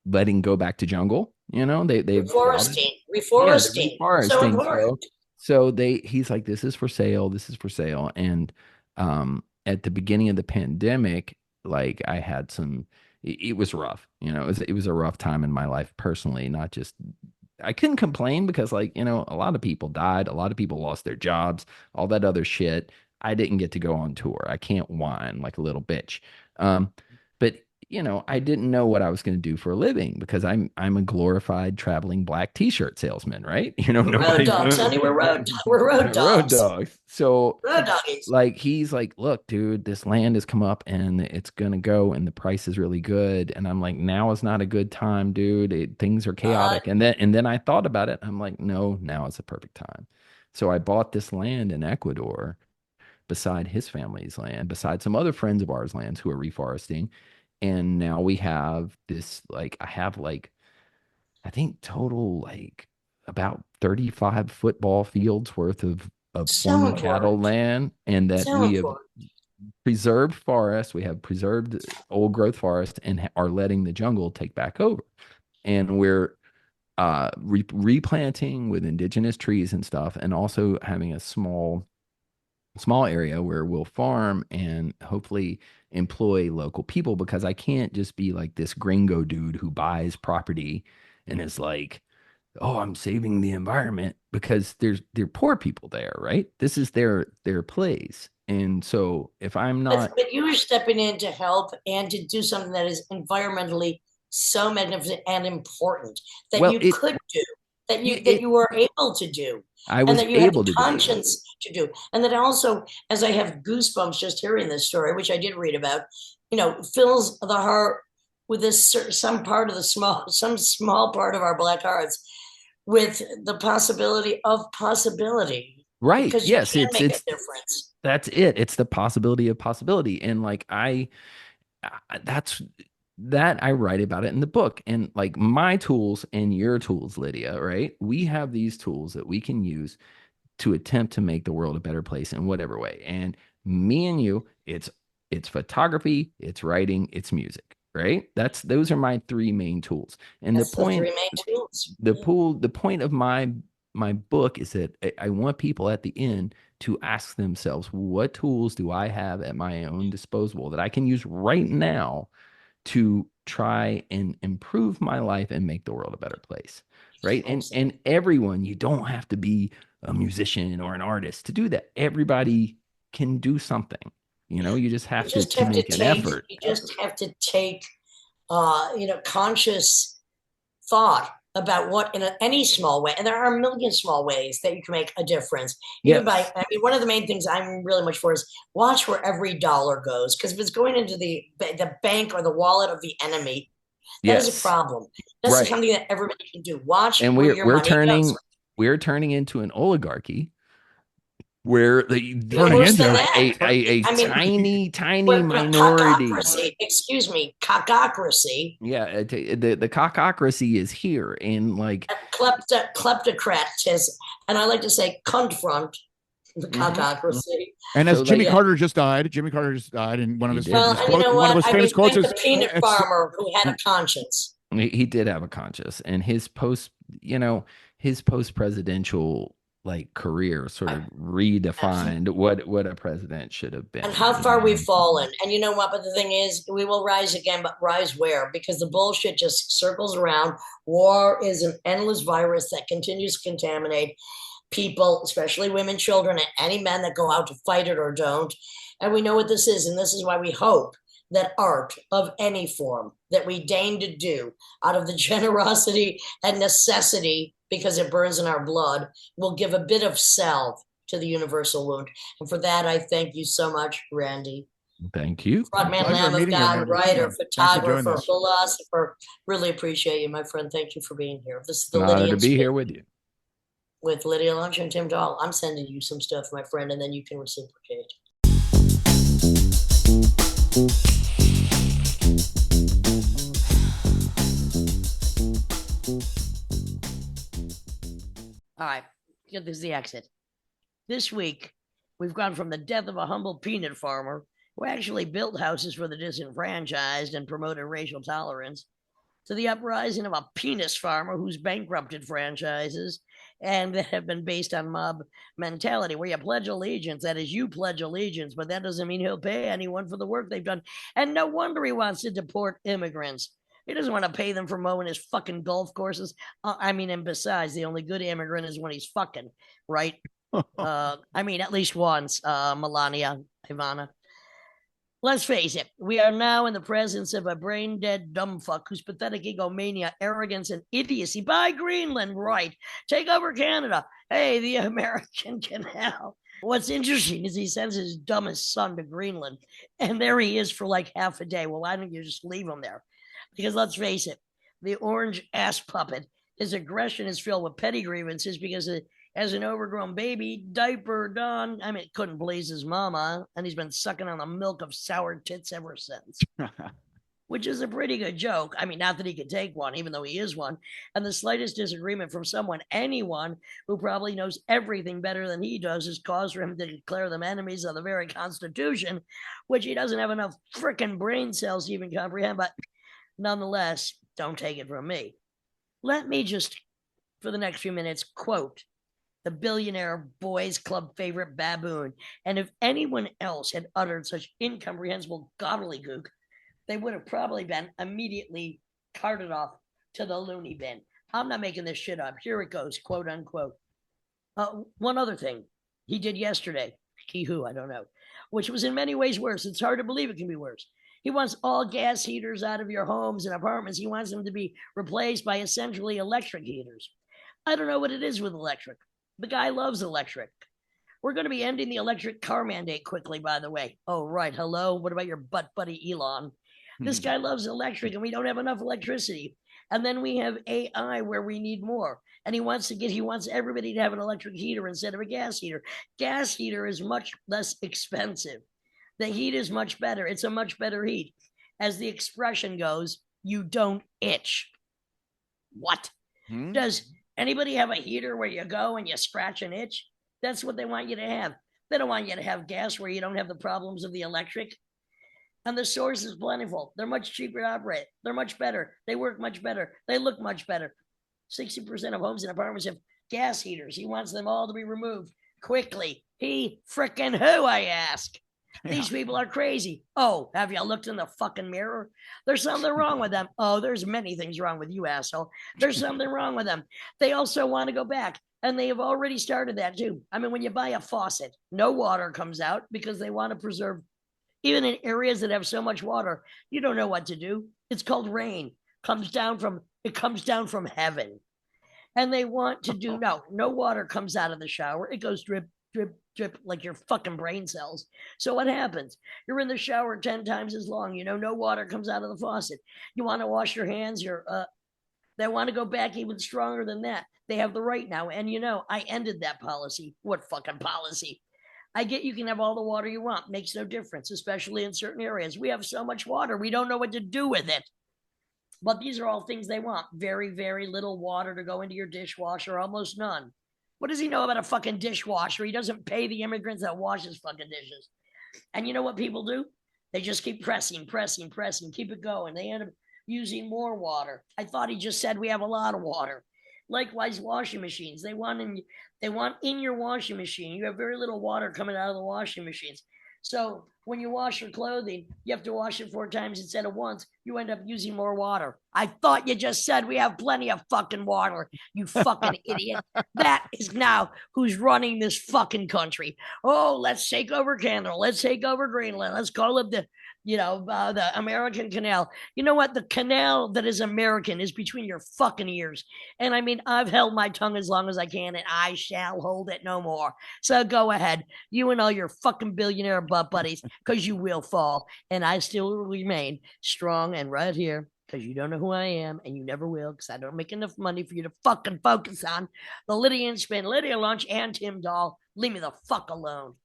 letting go back to jungle, they've plowed it. Yeah, the Reforesting, so reforesting. So important. he's like, this is for sale, this is for sale. And at the beginning of the pandemic, like I had it was rough, it was a rough time in my life personally, not just, I couldn't complain because, like, a lot of people died, a lot of people lost their jobs, all that other shit. I didn't get to go on tour. I can't whine like a little bitch. But I didn't know what I was going to do for a living, because I'm a glorified traveling black t-shirt salesman, right? Road dogs, honey. We're road Road dogs. dogs. So Road doggies. like he's like, look, dude, this land has come up and it's gonna go, and the price is really good. And I'm like, now is not a good time, dude. Things are chaotic. And then I thought about it. I'm like, no, now is the perfect time. So I bought this land in Ecuador beside his family's land, beside some other friends of ours' lands who are reforesting. And now we have this, like, I have like, I think total like about 35 football fields worth of So former cattle important. land, and that So we have important. preserved forest, we have preserved old growth forest, and are letting the jungle take back over. And we're replanting with indigenous trees and stuff, and also having a small area where we'll farm and hopefully employ local people, because I can't just be like this gringo dude who buys property and is like, oh, I'm saving the environment, because there are poor people there, right? This is their place. And so if I'm not, But you are stepping in to help and to do something that is environmentally so magnificent and important that well, you could do, that it you were able to do, I and was that you had the able to do. conscience to do, and that also, as I have goosebumps just hearing this story, which I did read about, fills the heart with some small part of our black hearts with the possibility of possibility, Right. because you Yes, can it's make a it's difference. that's it. It's the possibility of possibility. And like that's that I write about it in the book. And like my tools and your tools, Lydia, right? We have these tools that we can use to attempt to make the world a better place in whatever way. And me and you, it's photography, it's writing, it's music, right? Those are my three main tools. And That's the three main tools. the point of my book is that I want people at the end to ask themselves, what tools do I have at my own disposal that I can use right now to try and improve my life and make the world a better place, right? And everyone, you don't have to be a musician or an artist to do that. Everybody can do something. You just You have just to have to make an take, effort. you just have to take, conscious thought about what in any small way, and there are a million small ways that you can make a difference. Even Yes. one of the main things I'm really much for is watch where every dollar goes, because if it's going into the bank or the wallet of the enemy, that is a Yes. problem. That's Right. something that everybody can do. Watch And where we're your we're money goes. turning into an oligarchy where Even Turning worse than into. that. a I mean, tiny we're minority. cockocracy. Excuse me, cockocracy. Yeah, the cockocracy is here, and like, Kleptocrat says, and I like to say confront the mhm, mhm. cockocracy. And as So like Yeah. Jimmy Carter just died, and one of he his did. Well, famous and you quotes, know one of what? his I famous quotes respect is, the peanut "It's farmer who had a conscience. He did have a conscience, and his post presidential like career sort of redefined what a president should have And been. how far we've fallen. And you know what? But the thing is, we will rise again, but rise where? Because the bullshit just circles around. War is an endless virus that continues to contaminate people, especially women, children, and any men that go out to fight it or don't. And we know what this is. And this is why we hope that art of any form that we deign to do out of the generosity and necessity, because it burns in our blood, will give a bit of salve to the universal wound. And for that, I thank you so much, Randy. Thank you. Frontman, Pleasure Lamb of meeting you, God, man. writer, Yeah, thanks for doing photographer, this. philosopher. Really appreciate you, my friend. Thank you for being here. This is the An honor Lydia to and be Smith here with you. with Lydia Lunch and Tim Dahl. I'm sending you some stuff, my friend, and then you can reciprocate. All right, this is the exit. This week, we've gone from the death of a humble peanut farmer who actually built houses for the disenfranchised and promoted racial tolerance to the uprising of a penis farmer who's bankrupted franchises and that have been based on mob mentality, where you pledge allegiance. That is, you pledge allegiance, but that doesn't mean he'll pay anyone for the work they've done. And no wonder he wants to deport immigrants. He doesn't want to pay them for mowing his fucking golf courses. And besides, the only good immigrant is when he's fucking, right? At least once, Melania, Ivana. Let's face it, we are now in the presence of a brain dead dumb fuck whose pathetic egomania, arrogance, and idiocy. Buy Greenland, right? Take over Canada. Hey, the American Canal. What's interesting is he sends his dumbest son to Greenland, and there he is for like half a day. Well, why don't you just leave him there? Because let's face it, the orange ass puppet, his aggression is filled with petty grievances because as an overgrown baby, diaper done. Couldn't please his mama, and he's been sucking on the milk of sour tits ever since. Which is a pretty good joke. Not that he could take one, even though he is one. And the slightest disagreement from anyone who probably knows everything better than he does, is cause for him to declare them enemies of the very Constitution, which he doesn't have enough frickin' brain cells to even comprehend. But nonetheless, don't take it from me. Let me just, for the next few minutes, quote the billionaire boys club favorite baboon. And if anyone else had uttered such incomprehensible gobbledygook, they would have probably been immediately carted off to the loony bin. I'm not making this shit up. Here it goes, quote unquote. One other thing he did yesterday, I don't know, which was in many ways worse. It's hard to believe it can be worse. He wants all gas heaters out of your homes and apartments. He wants them to be replaced by essentially electric heaters. I don't know what it is with electric. The guy loves electric. We're going to be ending the electric car mandate quickly, by the way. Oh, right. Hello. What about your butt buddy, Elon? This guy loves electric, and we don't have enough electricity. And then we have AI where we need more. And he wants everybody to have an electric heater instead of a gas heater. Gas heater is much less expensive. The heat is much better. It's a much better heat. As the expression goes, you don't itch. What? Does anybody have a heater where you go and you scratch and itch? That's what they want you to have. They don't want you to have gas where you don't have the problems of the electric. And the source is plentiful. They're much cheaper to operate. They're much better. They work much better. They look much better. 60% of homes and apartments have gas heaters. He wants them all to be removed quickly. He frickin' who, I ask? Yeah. These people are crazy. Oh, have you looked in the fucking mirror? There's something wrong with them. Oh, there's many things wrong with you, asshole. There's something wrong with them. They also want to go back. And they have already started that too. When you buy a faucet, no water comes out because they want to preserve, even in areas that have so much water, you don't know what to do. It's called rain. It comes down from heaven. And they want to do, no water comes out of the shower. It goes drip, drip, drip, like your fucking brain cells. So what happens? You're in the shower 10 times as long. No water comes out of the faucet. You want to wash your hands. They want to go back even stronger than that. They have the right now. And I ended that policy. What fucking policy? I get you can have all the water you want. Makes no difference, especially in certain areas. We have so much water, we don't know what to do with it. But these are all things they want. Very, very little water to go into your dishwasher, almost none. What does he know about a fucking dishwasher? He doesn't pay the immigrants that wash his fucking dishes. And you know what people do? They just keep pressing, keep it going. They end up using more water. I thought he just said we have a lot of water. Likewise, washing machines. They want in your washing machine. You have very little water coming out of the washing machines. So when you wash your clothing, you have to wash it 4 times instead of once. You end up using more water. I thought you just said we have plenty of fucking water, you fucking idiot. That is now who's running this fucking country. Oh, let's take over Canada. Let's take over Greenland. Let's call it The American canal. You know what? The canal that is American is between your fucking ears. And I mean, I've held my tongue as long as I can, and I shall hold it no more. So go ahead, you and all your fucking billionaire butt buddies, because you will fall. And I still remain strong and right here, because you don't know who I am, and you never will, because I don't make enough money for you to fucking focus on the Lydia and Spin, Lydia Lunch, and Tim Dahl. Leave me the fuck alone.